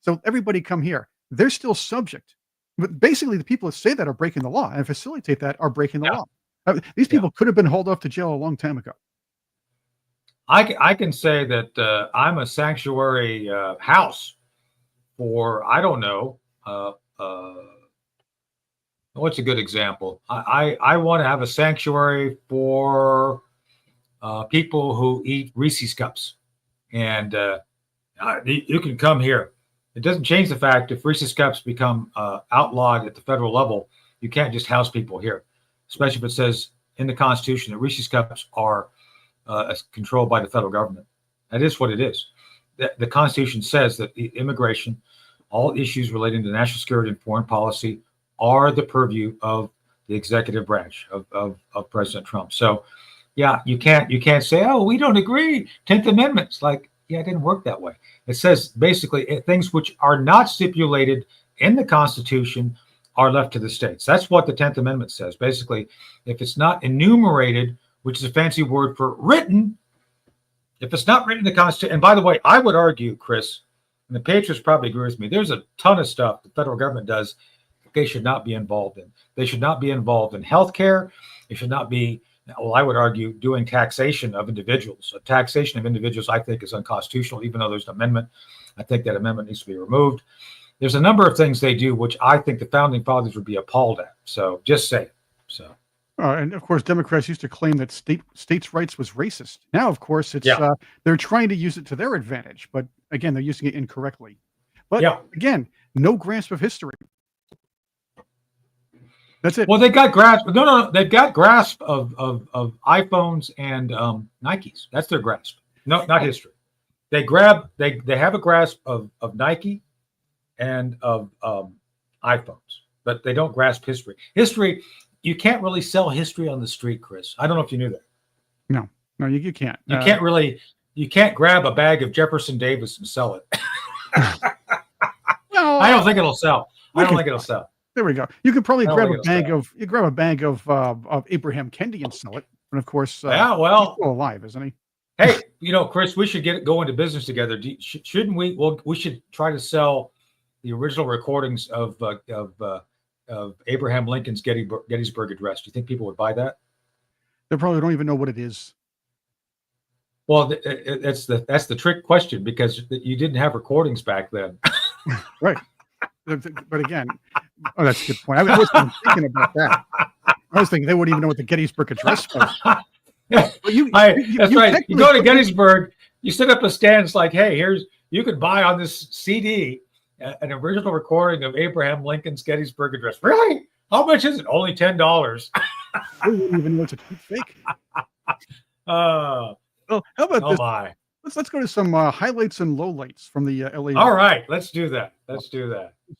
so everybody come here. They're still subject. But basically, the people that say that are breaking the law and facilitate that are breaking the law. These people could have been hauled off to jail a long time ago. I can say that I'm a sanctuary house for, I don't know, what's a good example? I want to have a sanctuary for people who eat Reese's cups, and you can come here. It doesn't change the fact if Reese's cups become outlawed at the federal level, you can't just house people here, especially if it says in the Constitution that Reese's cups are controlled by the federal government. That is what it is. The Constitution says that the immigration, all issues relating to national security and foreign policy are the purview of the executive branch of President Trump. So, yeah, you can't say, oh, we don't agree. 10th Amendment. It's like, yeah, it didn't work that way. It says basically things which are not stipulated in the Constitution are left to the states. That's what the 10th Amendment says. Basically, if it's not enumerated, which is a fancy word for written, if it's not written in the Constitution, and by the way, I would argue, Chris, and the Patriots probably agree with me, there's a ton of stuff the federal government does that they should not be involved in. They should not be involved in healthcare. They should not be, well, I would argue, doing taxation of individuals. A taxation of individuals, I think, is unconstitutional, even though there's an amendment. I think that amendment needs to be removed. There's a number of things they do, which I think the founding fathers would be appalled at. So just say it. So. And of course, Democrats used to claim that states' rights was racist. Now, of course, it's they're trying to use it to their advantage, but again, they're using it incorrectly. But again, no grasp of history. That's it. Well, they got grasp. No, they've got grasp of iPhones and Nikes. That's their grasp. No, not history. They have a grasp of Nike and of iPhones, but they don't grasp history. History. You can't really sell history on the street, Chris. I don't know if you knew that. No, you can't. You can't grab a bag of Jefferson Davis and sell it. I don't think it'll sell. There we go. You could probably grab a bag of Abraham Kennedy and sell it. And of course, he's still alive, isn't he? Hey, Chris, we should go into business together. Shouldn't we? Well, we should try to sell the original recordings of Abraham Lincoln's Gettysburg Address. Do you think people would buy that? They probably don't even know what it is. Well, that's the trick question, because you didn't have recordings back then. Right. But again, that's a good point. I wasn't thinking about that. I was thinking they wouldn't even know what the Gettysburg Address was. That's right. You go to Gettysburg, you set up a stand. It's like, hey, you could buy on this CD an original recording of Abraham Lincoln's Gettysburg Address. Really? How much is it? Only $10. I wouldn't even know it's a fake. Well, how about this? My. Let's go to some highlights and lowlights from the LA. All right, let's do that. This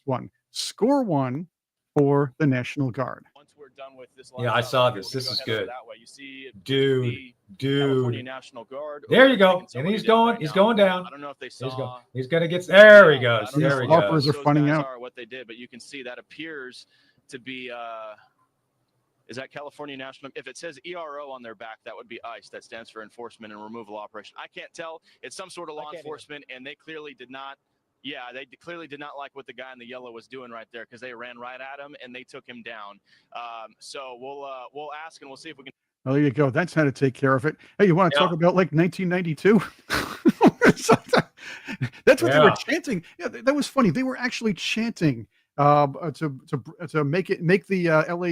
one. Score one for the National Guard. Once we're done with this, yeah, I saw this. This is good. That way. You see, dude. California National Guard. There you go. And he's going. He's going down. I don't know if they saw. He's going to get. There he goes. There he goes. Are finding out what they did, but you can see that appears to be. Is that California National? If it says ERO on their back, that would be ICE. That stands for Enforcement and Removal Operation. I can't tell. It's some sort of law enforcement, and they clearly did not. Yeah, they clearly did not like what the guy in the yellow was doing right there, because they ran right at him and they took him down. So we'll ask and we'll see if we can. Oh, there you go. That's how to take care of it. Hey, you want to talk about like 1992? That's what they were chanting. Yeah, that was funny. They were actually chanting to make LA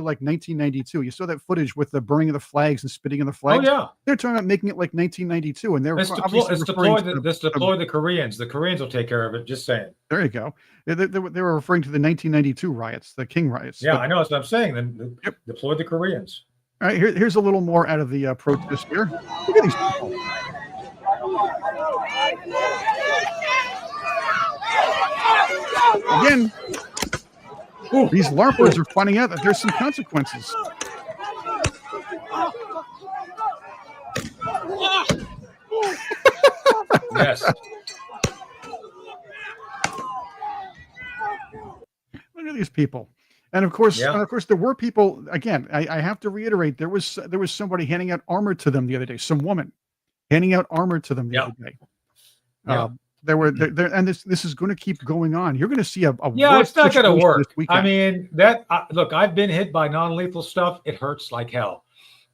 like 1992. You saw that footage with the burning of the flags and spitting in the flags. Oh yeah, they're talking about making it like 1992, and they're deploy the Koreans. The Koreans will take care of it. Just saying. There you go. They were referring to the 1992 riots, the King riots. Yeah, I know. That's what I'm saying. Then deploy the Koreans. All right, here's a little more out of the protest here. Look at these people. Again, these LARPers are finding out that there's some consequences. Yes. Look at these people. And of course, there were people. Again, I have to reiterate, there was somebody handing out armor to them the other day. Some woman handing out armor to them the other day. And this is going to keep going on. You're going to see a it's not going to work. I mean, look, I've been hit by non-lethal stuff. It hurts like hell.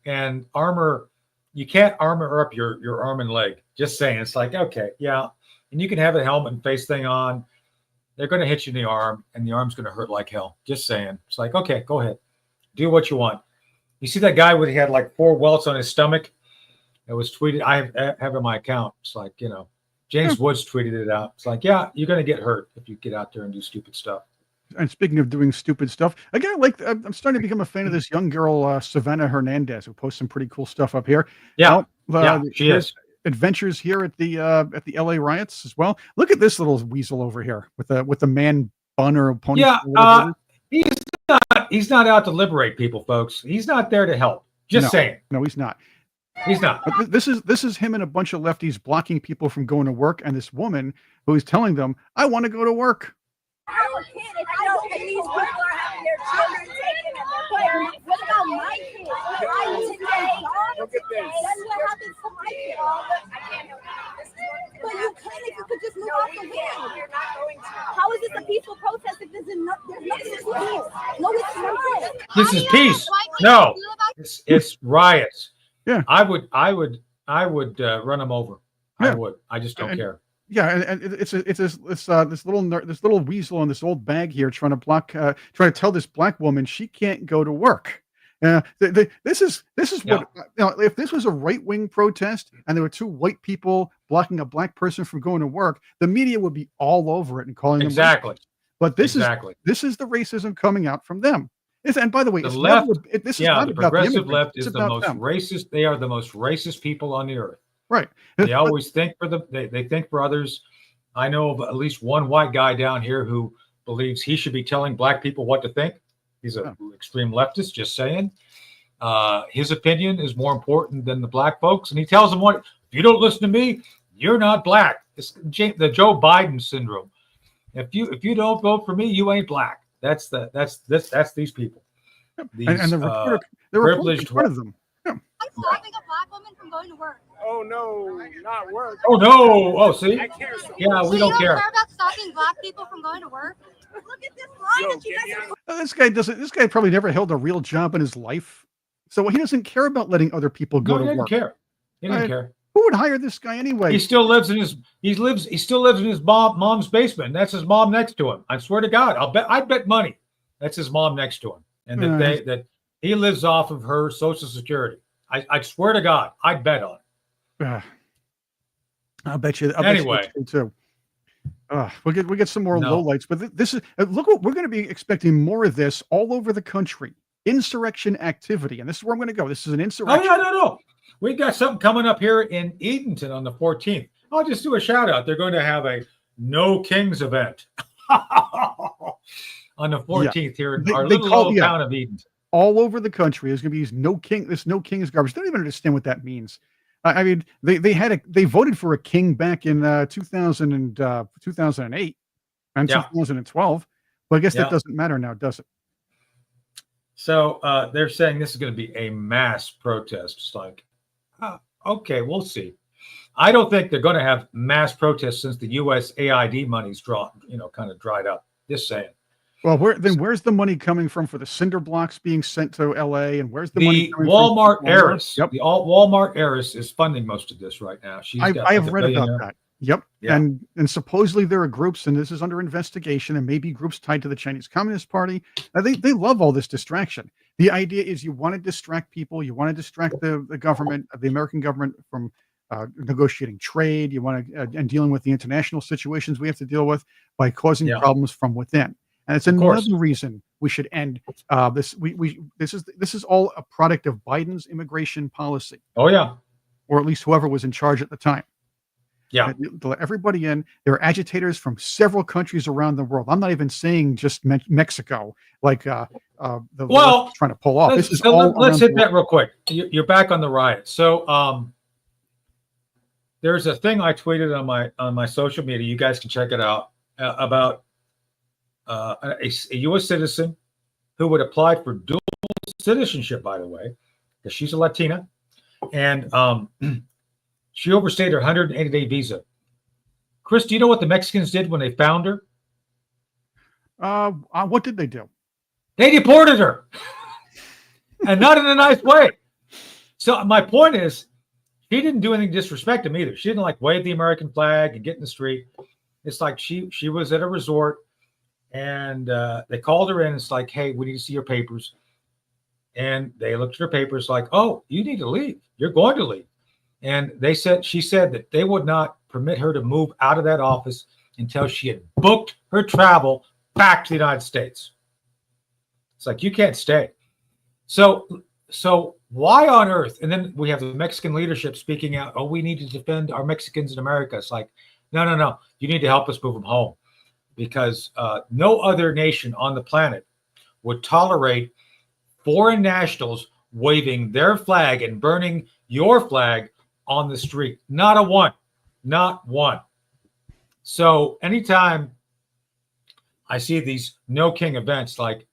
And armor, you can't armor up your arm and leg. Just saying. It's like, okay, yeah. And you can have a helmet and face thing on. They're going to hit you in the arm, and the arm's going to hurt like hell. Just saying. It's like, okay, go ahead. Do what you want. You see that guy he had like 4 welts on his stomach? It was tweeted. I have in my account. It's like, James Woods tweeted it out. It's like, yeah, you're going to get hurt if you get out there and do stupid stuff. And speaking of doing stupid stuff, again, I'm starting to become a fan of this young girl, Savannah Hernandez, who posts some pretty cool stuff up here. Yeah, she is. Adventures here at the LA riots as well. Look at this little weasel over here with the man bun or pony. Yeah, he's not out to liberate people, folks. He's not there to help. Just saying. No, he's not. He's not. But this is him and a bunch of lefties blocking people from going to work, and this woman who is telling them, "I want to go to work." I don't care if I know that these people are having their children taken and their parents. What about my kids? Look at this. That's what happens to my kids. I can't help it. But you can if you could just move out the way. You're not going to. How is this a peaceful protest if there's nothing to peace? No, it's not. This is peace. No, it's riots. Yeah, I would run them over. I would. I just don't care. Yeah, and it's this little weasel in this old bag here trying to tell this black woman she can't go to work. This is what if this was a right-wing protest and there were 2 white people blocking a black person from going to work, the media would be all over it and calling them racist. But this is the racism coming out from them. And by the way, the left, the progressive left is the most racist. They are the most racist people on the earth. Right. They always think for they think for others. I know of at least one white guy down here who believes he should be telling black people what to think. He's an extreme leftist, just saying. His opinion is more important than the black folks. And he tells them, if you don't listen to me, you're not black. It's the Joe Biden syndrome. If you don't vote for me, you ain't black. That's these people. These, and the reporter in front of them. stopping a black woman from going to work. Oh no, not work. Oh no! Oh, see? I care so Yeah, much. we don't care. about stopping black people from going to work? Look at this line that you guys are. This guy doesn't. This guy probably never held a real job in his life, so he doesn't care about letting other people go No, to he didn't work. care. He didn't care. Who would hire this guy anyway? He still lives in his. He still lives in his mom's basement. That's his mom next to him. I swear to God, I bet money that's his mom next to him, and that he lives off of her Social Security. I swear to God, I'd bet on it. I'll bet you. Anyway. Bet you too. We'll get some more lowlights, but this is look what we're going to be expecting more of this all over the country. Insurrection activity, and this is where I'm going to go. This is an insurrection. Oh yeah, no. We got something coming up here in Edenton on the 14th. I'll just do a shout out. They're going to have a No Kings event on the 14th here in our little town of Edenton. All over the country, there's going to be this no king's garbage. They don't even understand what that means. I mean, they voted for a king back in 2008 and 2012, but I guess that doesn't matter now, does it? So they're saying this is going to be a mass protest. It's like, okay, we'll see. I don't think they're going to have mass protests since the U.S. AID money's kind of dried up. Just saying. Well, where's the money coming from for the cinder blocks being sent to L.A. and where's the money coming Walmart from? heiress? Yep. The Walmart heiress is funding most of this right now. I have read about that. Yep. Yeah. And supposedly there are groups, and this is under investigation, and maybe groups tied to the Chinese Communist Party. They love all this distraction. The idea is you want to distract people, you want to distract the government, the American government, from negotiating trade. You want to and dealing with the international situations we have to deal with by causing problems from within. And it's another reason we should end this. This is all a product of Biden's immigration policy. Oh yeah, or at least whoever was in charge at the time. Yeah, to let everybody in. There are agitators from several countries around the world. I'm not even saying just Mexico, like trying to pull off. This is let's hit that real quick. You're back on the riot. So there's a thing I tweeted on my social media. You guys can check it out about a U.S. citizen who would apply for dual citizenship, by the way, because she's a Latina, and she overstayed her 180-day visa. Chris, do you know what the Mexicans did when they found her? What did they do? They deported her, and not in a nice way. So my point is, she didn't do anything to disrespect him either. She didn't wave the American flag and get in the street. It's like she was at a resort. And they called her in. It's like, hey, we need to see your papers. And they looked at her papers like, oh, you need to leave. You're going to leave. And she said that they would not permit her to move out of that office until she had booked her travel back to the United States. It's like, you can't stay. So why on earth? And then we have the Mexican leadership speaking out, oh, we need to defend our Mexicans in America. It's like, no. You need to help us move them home. Because no other nation on the planet would tolerate foreign nationals waving their flag and burning your flag on the street. Not a one. Not one. So anytime I see these No King events, like,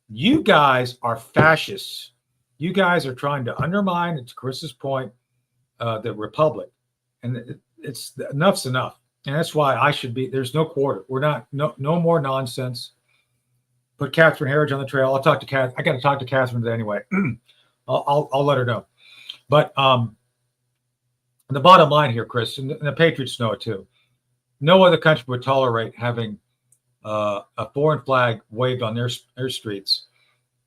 you guys are fascists. You guys are trying to undermine, to Chris's point, the republic. And it's enough's enough. And that's why I should be. There's no quarter. We're not. No more nonsense. Put Catherine Herridge on the trail. I'll talk to Kath. I got to talk to Catherine today anyway. I'll let her know. But the bottom line here, Chris, and the Patriots know it too. No other country would tolerate having a foreign flag waved on their streets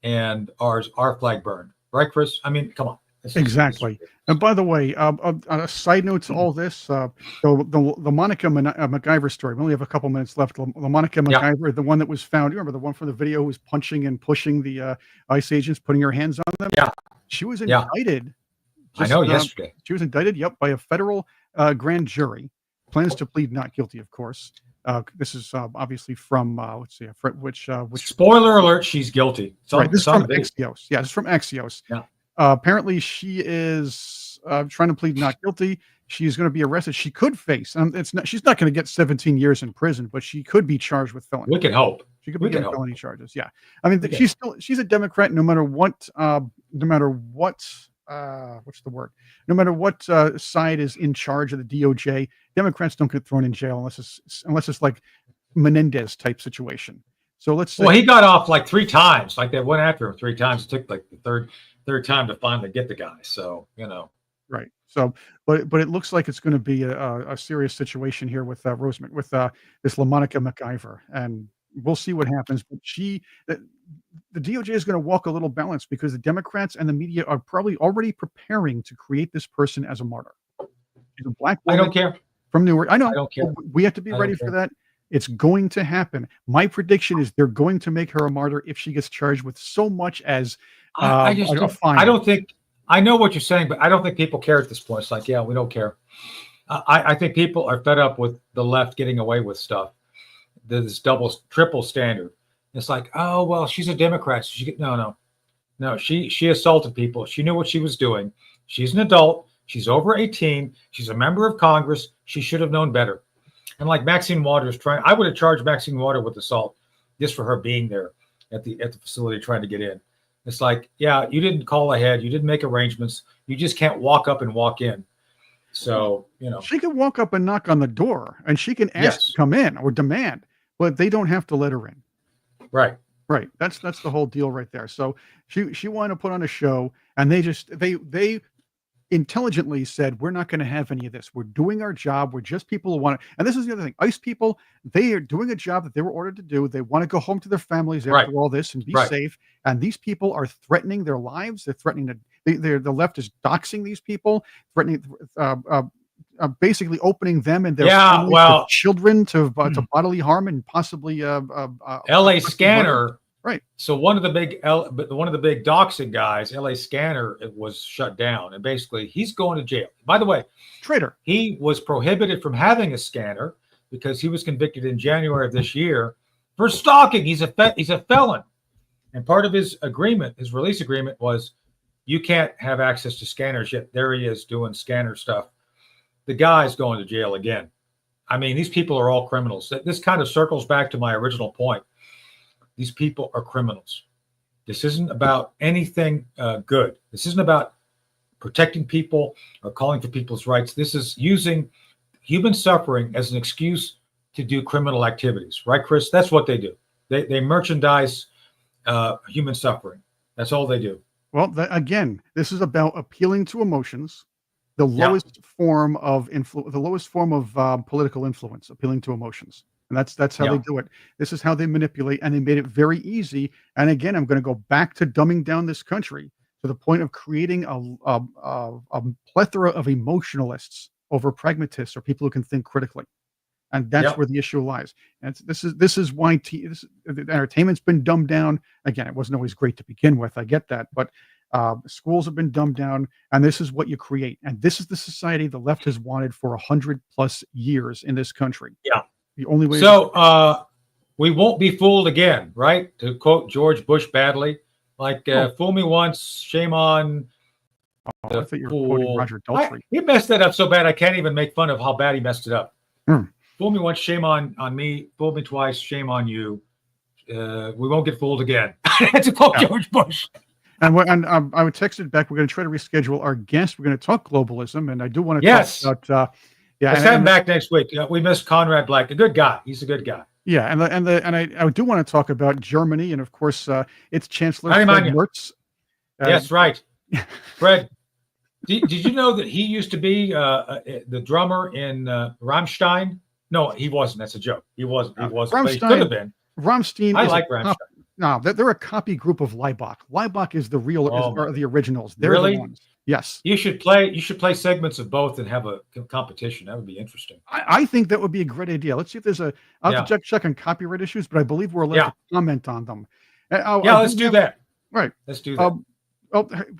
and our flag burned. Right, Chris? I mean, come on. Exactly. And by the way, on a side note to all this, the Monica MacGyver story. We only have a couple minutes left. The Monica MacGyver, the one that was found. You remember the one from the video who was punching and pushing the ICE agents, putting her hands on them? Yeah. She was indicted. I know, yesterday. She was indicted, by a federal grand jury. Plans to plead not guilty, of course. This is obviously from, let's see, which spoiler alert, she's guilty. Right, this is from Axios. Yeah, this is from Axios. Yeah. Apparently, she is trying to plead not guilty. She's going to be arrested. She could face. She's not going to get 17 years in prison, but she could be charged with felony. We can hope. She could be getting felony charges. Yeah, I mean, she's a Democrat. No matter what what's the word? No matter what side is in charge of the DOJ, Democrats don't get thrown in jail unless it's like Menendez type situation. So let's say, Well, he got off like 3 times. Like they went after him 3 times. It took like the third time to finally get the guy. So right. So, but it looks like it's going to be a serious situation here with Rosemont, with this LaMonica McIver, and we'll see what happens. But the DOJ is going to walk a little balance because the Democrats and the media are probably already preparing to create this person as a martyr. She's a black I woman don't care. from Newark. I know. I don't care. We have to be I ready don't for care. that. It's going to happen. My prediction is they're going to make her a martyr if she gets charged with so much as I just a don't. fine. I don't think. I know what you're saying, but I don't think people care at this point. It's like, yeah, we don't care. I think people are fed up with the left getting away with stuff. This triple standard. It's like, oh well, she's a Democrat. So no. She assaulted people. She knew what she was doing. She's an adult. She's over 18. She's a member of Congress. She should have known better. And like Maxine Waters I would have charged Maxine Waters with assault just for her being there at the facility trying to get in. It's like, yeah, you didn't call ahead. You didn't make arrangements. You just can't walk up and walk in. So, she can walk up and knock on the door and she can ask to come in or demand, but they don't have to let her in. Right. Right. That's the whole deal right there. So she wanted to put on a show and they intelligently said, we're not going to have any of this. We're doing our job. We're just people who want to. And this is the other thing. ICE people, they are doing a job that they were ordered to do. They want to go home to their families after all this and be safe. And these people are threatening their lives. They're threatening the left is doxing these people, threatening, basically opening them and their families, their children to bodily harm and possibly LA Scanner. Right. So one of the big doxing guys, LA Scanner, it was shut down, and basically he's going to jail. By the way, traitor. He was prohibited from having a scanner because he was convicted in January of this year for stalking. He's a felon, and part of his agreement, his release agreement, was you can't have access to scanners yet. There he is doing scanner stuff. The guy's going to jail again. I mean, these people are all criminals. This kind of circles back to my original point. These people are criminals. This isn't about anything good. This isn't about protecting people or calling for people's rights. This is using human suffering as an excuse to do criminal activities. Right, Chris? That's what they do. They merchandise human suffering. That's all they do. Well, again, this is about appealing to emotions, the lowest form of political influence, appealing to emotions. And that's how they do it. This is how they manipulate, and they made it very easy. And again, I'm going to go back to dumbing down this country to the point of creating a plethora of emotionalists over pragmatists or people who can think critically. And that's where the issue lies. And this is why the entertainment's been dumbed down. Again, it wasn't always great to begin with. I get that, but schools have been dumbed down, and this is what you create. And this is the society the left has wanted for 100+ years in this country. Yeah. The only way. So we won't be fooled again, right? To quote George Bush badly, like fool me once, shame on. I thought you were quoting Roger Daltrey. He messed that up so bad I can't even make fun of how bad he messed it up. Fool me once, shame on me. Fool me twice, shame on you. We won't get fooled again. To quote George Bush. And I would text it back. We're going to try to reschedule our guest. We're going to talk globalism, and I do want to talk about. Let's have him back next week. We missed Conrad Black, a good guy. He's a good guy. Yeah, and I do want to talk about Germany, and of course, its Chancellor Fred Merz. Yes, right. Fred, did you know that he used to be the drummer in Rammstein? No, he wasn't. That's a joke. He wasn't. He wasn't. But he could have been. Rammstein. I like Rammstein. No, they're a copy group of Laibach. Laibach is the real, are the originals. They're really? The ones. Yes. You should play segments of both and have a competition. That would be interesting. I think that would be a great idea. Let's see if there's I'll have to check on copyright issues, but I believe we're allowed to comment on them. Let's do that. Right. Let's do that.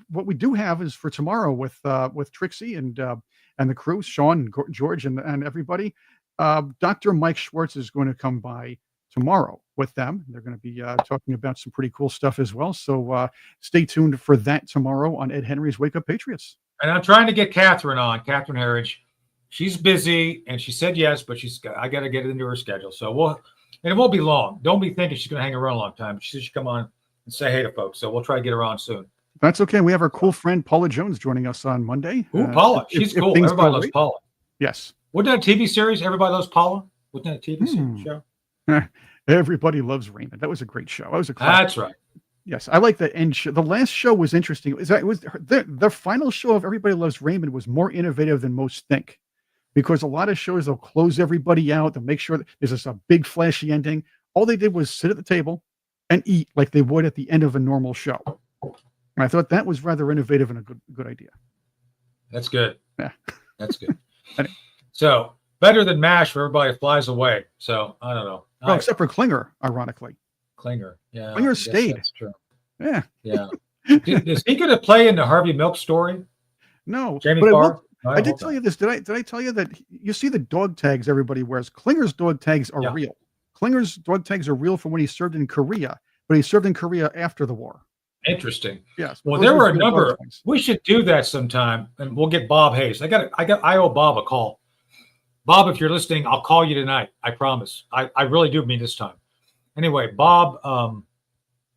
What we do have is for tomorrow with Trixie and the crew, Sean and George and everybody. Dr. Mike Schwartz is going to come by tomorrow with them. They're going to be talking about some pretty cool stuff as well. So stay tuned for that tomorrow on Ed Henry's Wake Up Patriots. And I'm trying to get Catherine on, Catherine Herridge. She's busy and she said yes, but I got to get it into her schedule. So it won't be long. Don't be thinking she's going to hang around a long time. She said she'd come on and say hey to folks. So we'll try to get her on soon. That's okay. We have our cool friend Paula Jones joining us on Monday. Ooh, Paula. She's cool. things Everybody go loves right. Paula. Yes. Wasn't that a TV series? Everybody Loves Paula? Wasn't that a TV show? Everybody Loves Raymond. That was a great show. That was a classic. That's right. Yes, I like the end show. The last show was interesting. It was the final show of Everybody Loves Raymond was more innovative than most think, because a lot of shows they'll close everybody out. They'll make sure that there's just a big flashy ending. All they did was sit at the table and eat like they would at the end of a normal show. And I thought that was rather innovative and a good idea. That's good. Yeah, that's good. So better than MASH, where everybody flies away. So I don't know. Well, except for Klinger, ironically. Klinger, yeah. Klinger stayed. That's true. Yeah. Yeah. Is he going to play in the Harvey Milk story? No. Jamie but Farr? I did tell you this. Did I tell you that you see the dog tags everybody wears? Klinger's dog tags are real. Klinger's dog tags are real from when he served in Korea, but he served in Korea after the war. Interesting. Yes. Well, there were a number. We should do that sometime, and we'll get Bob Hayes. I owe Bob a call. Bob, if you're listening, I'll call you tonight. I promise. I really do mean this time. Anyway, Bob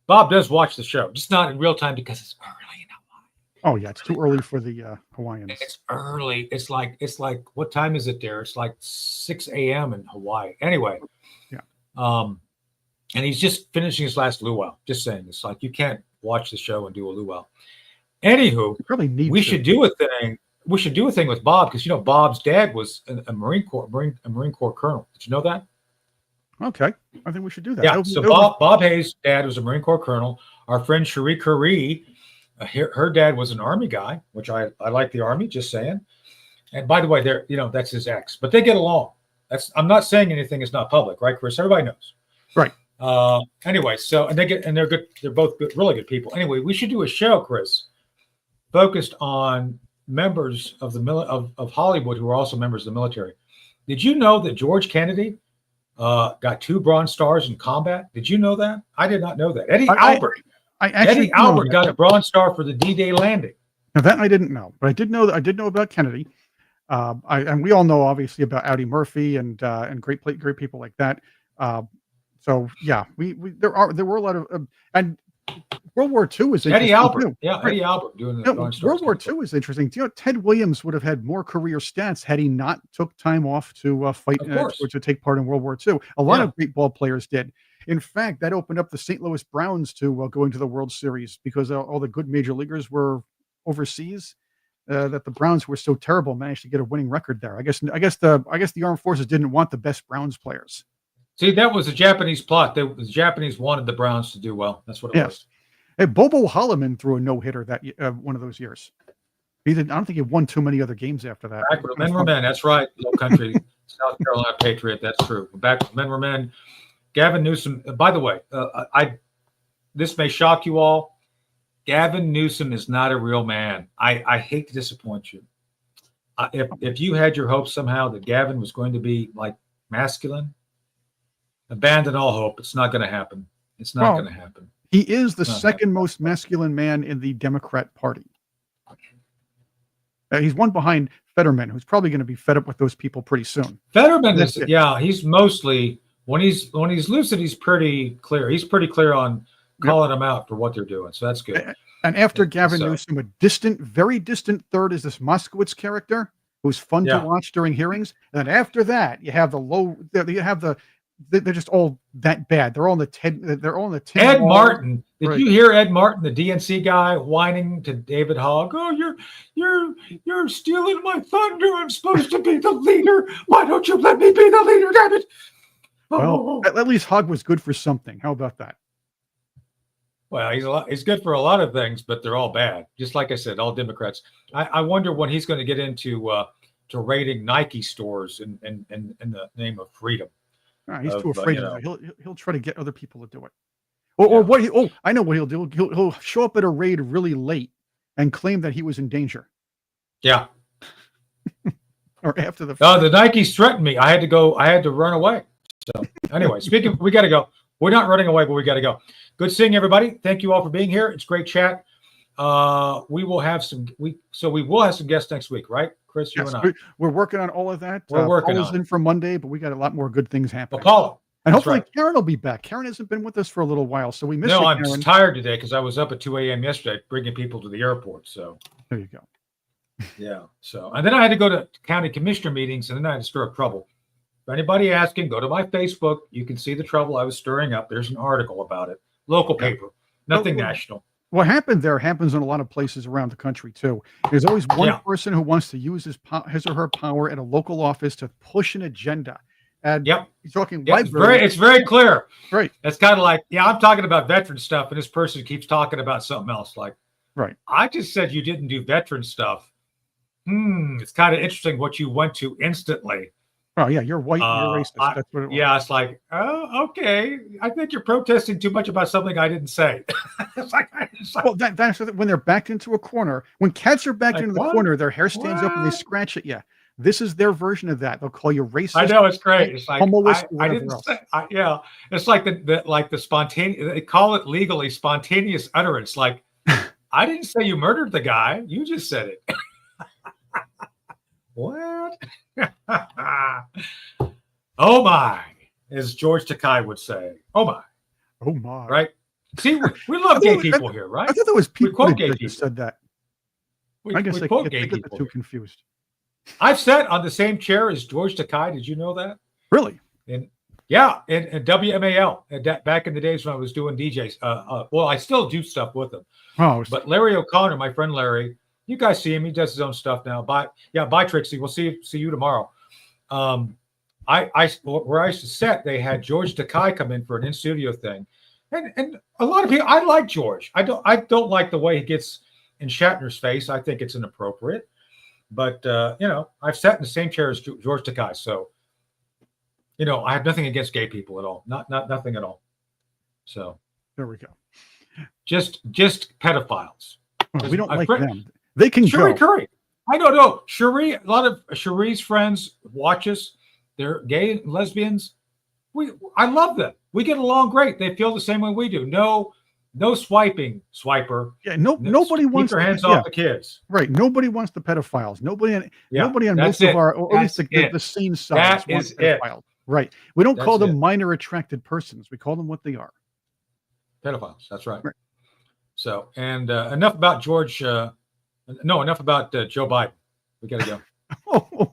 does watch the show, just not in real time because it's early in Hawaii. Oh yeah, it's too early for the Hawaiians. It's early. It's like what time is it there? It's like 6 a.m. in Hawaii. Anyway, yeah. And he's just finishing his last luau. Just saying, it's like you can't watch the show and do a luau. Anywho, we should do a thing. We should do a thing with Bob because Bob's dad was a Marine Corps colonel. Did you know that? Okay, I think we should do that. Yeah. So Bob Hayes' dad was a Marine Corps colonel. Our friend Cherie Currie, her dad was an Army guy, which I like the Army. Just saying. And by the way, that's his ex, but they get along. I'm not saying anything is not public, right, Chris? Everybody knows. Right. Anyway, so they're good. They're both good, really good people. Anyway, we should do a show, Chris, focused on members of of Hollywood who are also members of the military. Did you know that George Kennedy got 2 Bronze Stars in combat? Did you know that? I did not know that. Eddie Albert got a Bronze Star for the D-Day landing. Now that I didn't know, but I did know about Kennedy. And we all know obviously about Audie Murphy and great people like that. So yeah, there were a lot of and World War II is interesting. Eddie Albert, too. yeah, Eddie Albert doing the World War II is interesting. Ted Williams would have had more career stats had he not took time off to fight or to take part in World War II. A lot of great ball players did. In fact, that opened up the St. Louis Browns to going to the World Series because all the good major leaguers were overseas. That the Browns were so terrible managed to get a winning record there. I guess the armed forces didn't want the best Browns players. See, that was a Japanese plot. The Japanese wanted the Browns to do well. That's what it was. Hey, Bobo Holloman threw a no-hitter that one of those years. I don't think he won too many other games after that. Back when men were men. That's right. Low country, South Carolina Patriot. That's true. Back when men were men. Gavin Newsom. By the way, this may shock you all. Gavin Newsom is not a real man. I hate to disappoint you. If you had your hopes somehow that Gavin was going to be like masculine, abandon all hope. It's not going to happen. It's not going to happen. He is the second most masculine man in the Democrat Party. He's one behind Fetterman, who's probably going to be fed up with those people pretty soon. Fetterman is, he's mostly when he's lucid, he's pretty clear. He's pretty clear on calling them out for what they're doing. So that's good. And after Gavin Newsom, a very distant third is this Moskowitz character, who's fun to watch during hearings. And then after that, you have they're just all that bad. They're all in the Ted. They're all in the Ted. Ed Martin. Did you hear Ed Martin, the DNC guy, whining to David Hogg? Oh, you're stealing my thunder. I'm supposed to be the leader. Why don't you let me be the leader, damn it? Well, at least Hogg was good for something. How about that? Well, he's good for a lot of things, but they're all bad. Just like I said, all Democrats. I wonder when he's going to get into to raiding Nike stores in the name of freedom. He's too afraid of it. He'll try to get other people to do it. Or what? I know what he'll do. He'll show up at a raid really late and claim that he was in danger. Yeah. Or after the. No, the Nikes threatened me. I had to go. I had to run away. So anyway, we got to go. We're not running away, but we got to go. Good seeing everybody. Thank you all for being here. It's great chat. We will have some guests next week, right? Chris, you and I. We're working on all of that. We're working Paula's on in for Monday, but we got a lot more good things happening. Well, Paula, And That's hopefully right. Karen will be back. Karen hasn't been with us for a little while, so we miss No, you, I'm Karen. tired today because I was up at 2 a.m. yesterday bringing people to the airport. So There you go. yeah. So and then I had to go to county commissioner meetings, and then I had to stir up trouble. For anybody asking, go to my Facebook. You can see the trouble I was stirring up. There's an article about it. Local paper, nothing national. What happened there happens in a lot of places around the country too. There's always one person who wants to use his or her power at a local office to push an agenda. And you're talking it's very clear. Right. It's kind of like, I'm talking about veteran stuff, and this person keeps talking about something else. Like, right. I just said you didn't do veteran stuff. It's kind of interesting what you went to instantly. Oh yeah, you're white, and you're racist. That's what it was. Yeah, it's like, oh, okay. I think you're protesting too much about something I didn't say. it's like well, that's when they're backed into a corner. When cats are backed into the corner, their hair stands up and they scratch at you. This is their version of that. They'll call you racist. I know, it's great. It's like I didn't else. say. It's like the spontaneous. They call it legally spontaneous utterance. Like, I didn't say you murdered the guy. You just said it. What? Oh my, as George Takei would say. Oh my. Oh my. Right? See, we love gay people here, right? I thought that was we people quote that gay just people. said that. We, I guess we I quote get gay the people. two confused. I've sat on the same chair as George Takei. Did you know that? Really? And WMAL back in the days when I was doing DJs. Well, I still do stuff with them. Oh, but Larry O'Connor, my friend Larry, you guys see him. He does his own stuff now. Bye, Trixie. We'll see you tomorrow. Where I used to set, they had George Takei come in for an in-studio thing, and a lot of people. I like George. I don't like the way he gets in Shatner's face. I think it's inappropriate. But I've sat in the same chair as George Takei, so I have nothing against gay people at all. Nothing at all. So there we go. Just pedophiles. Well, we don't like them. They can Cherie go. Curry. I don't know. Cherie, a lot of Cherie's friends watch us. They're gay and lesbians. I love them. We get along great. They feel the same way we do. No swiping, swiper. Yeah, nobody wants their hands off the kids. Right. Nobody wants the pedophiles. Nobody on that's most of our, or at least the sane sides That wants is it. pedophiles. Right. We don't call That's them minor attracted persons. We call them what they are. Pedophiles. That's right. So, and enough about George. Enough about Joe Biden. We got to go.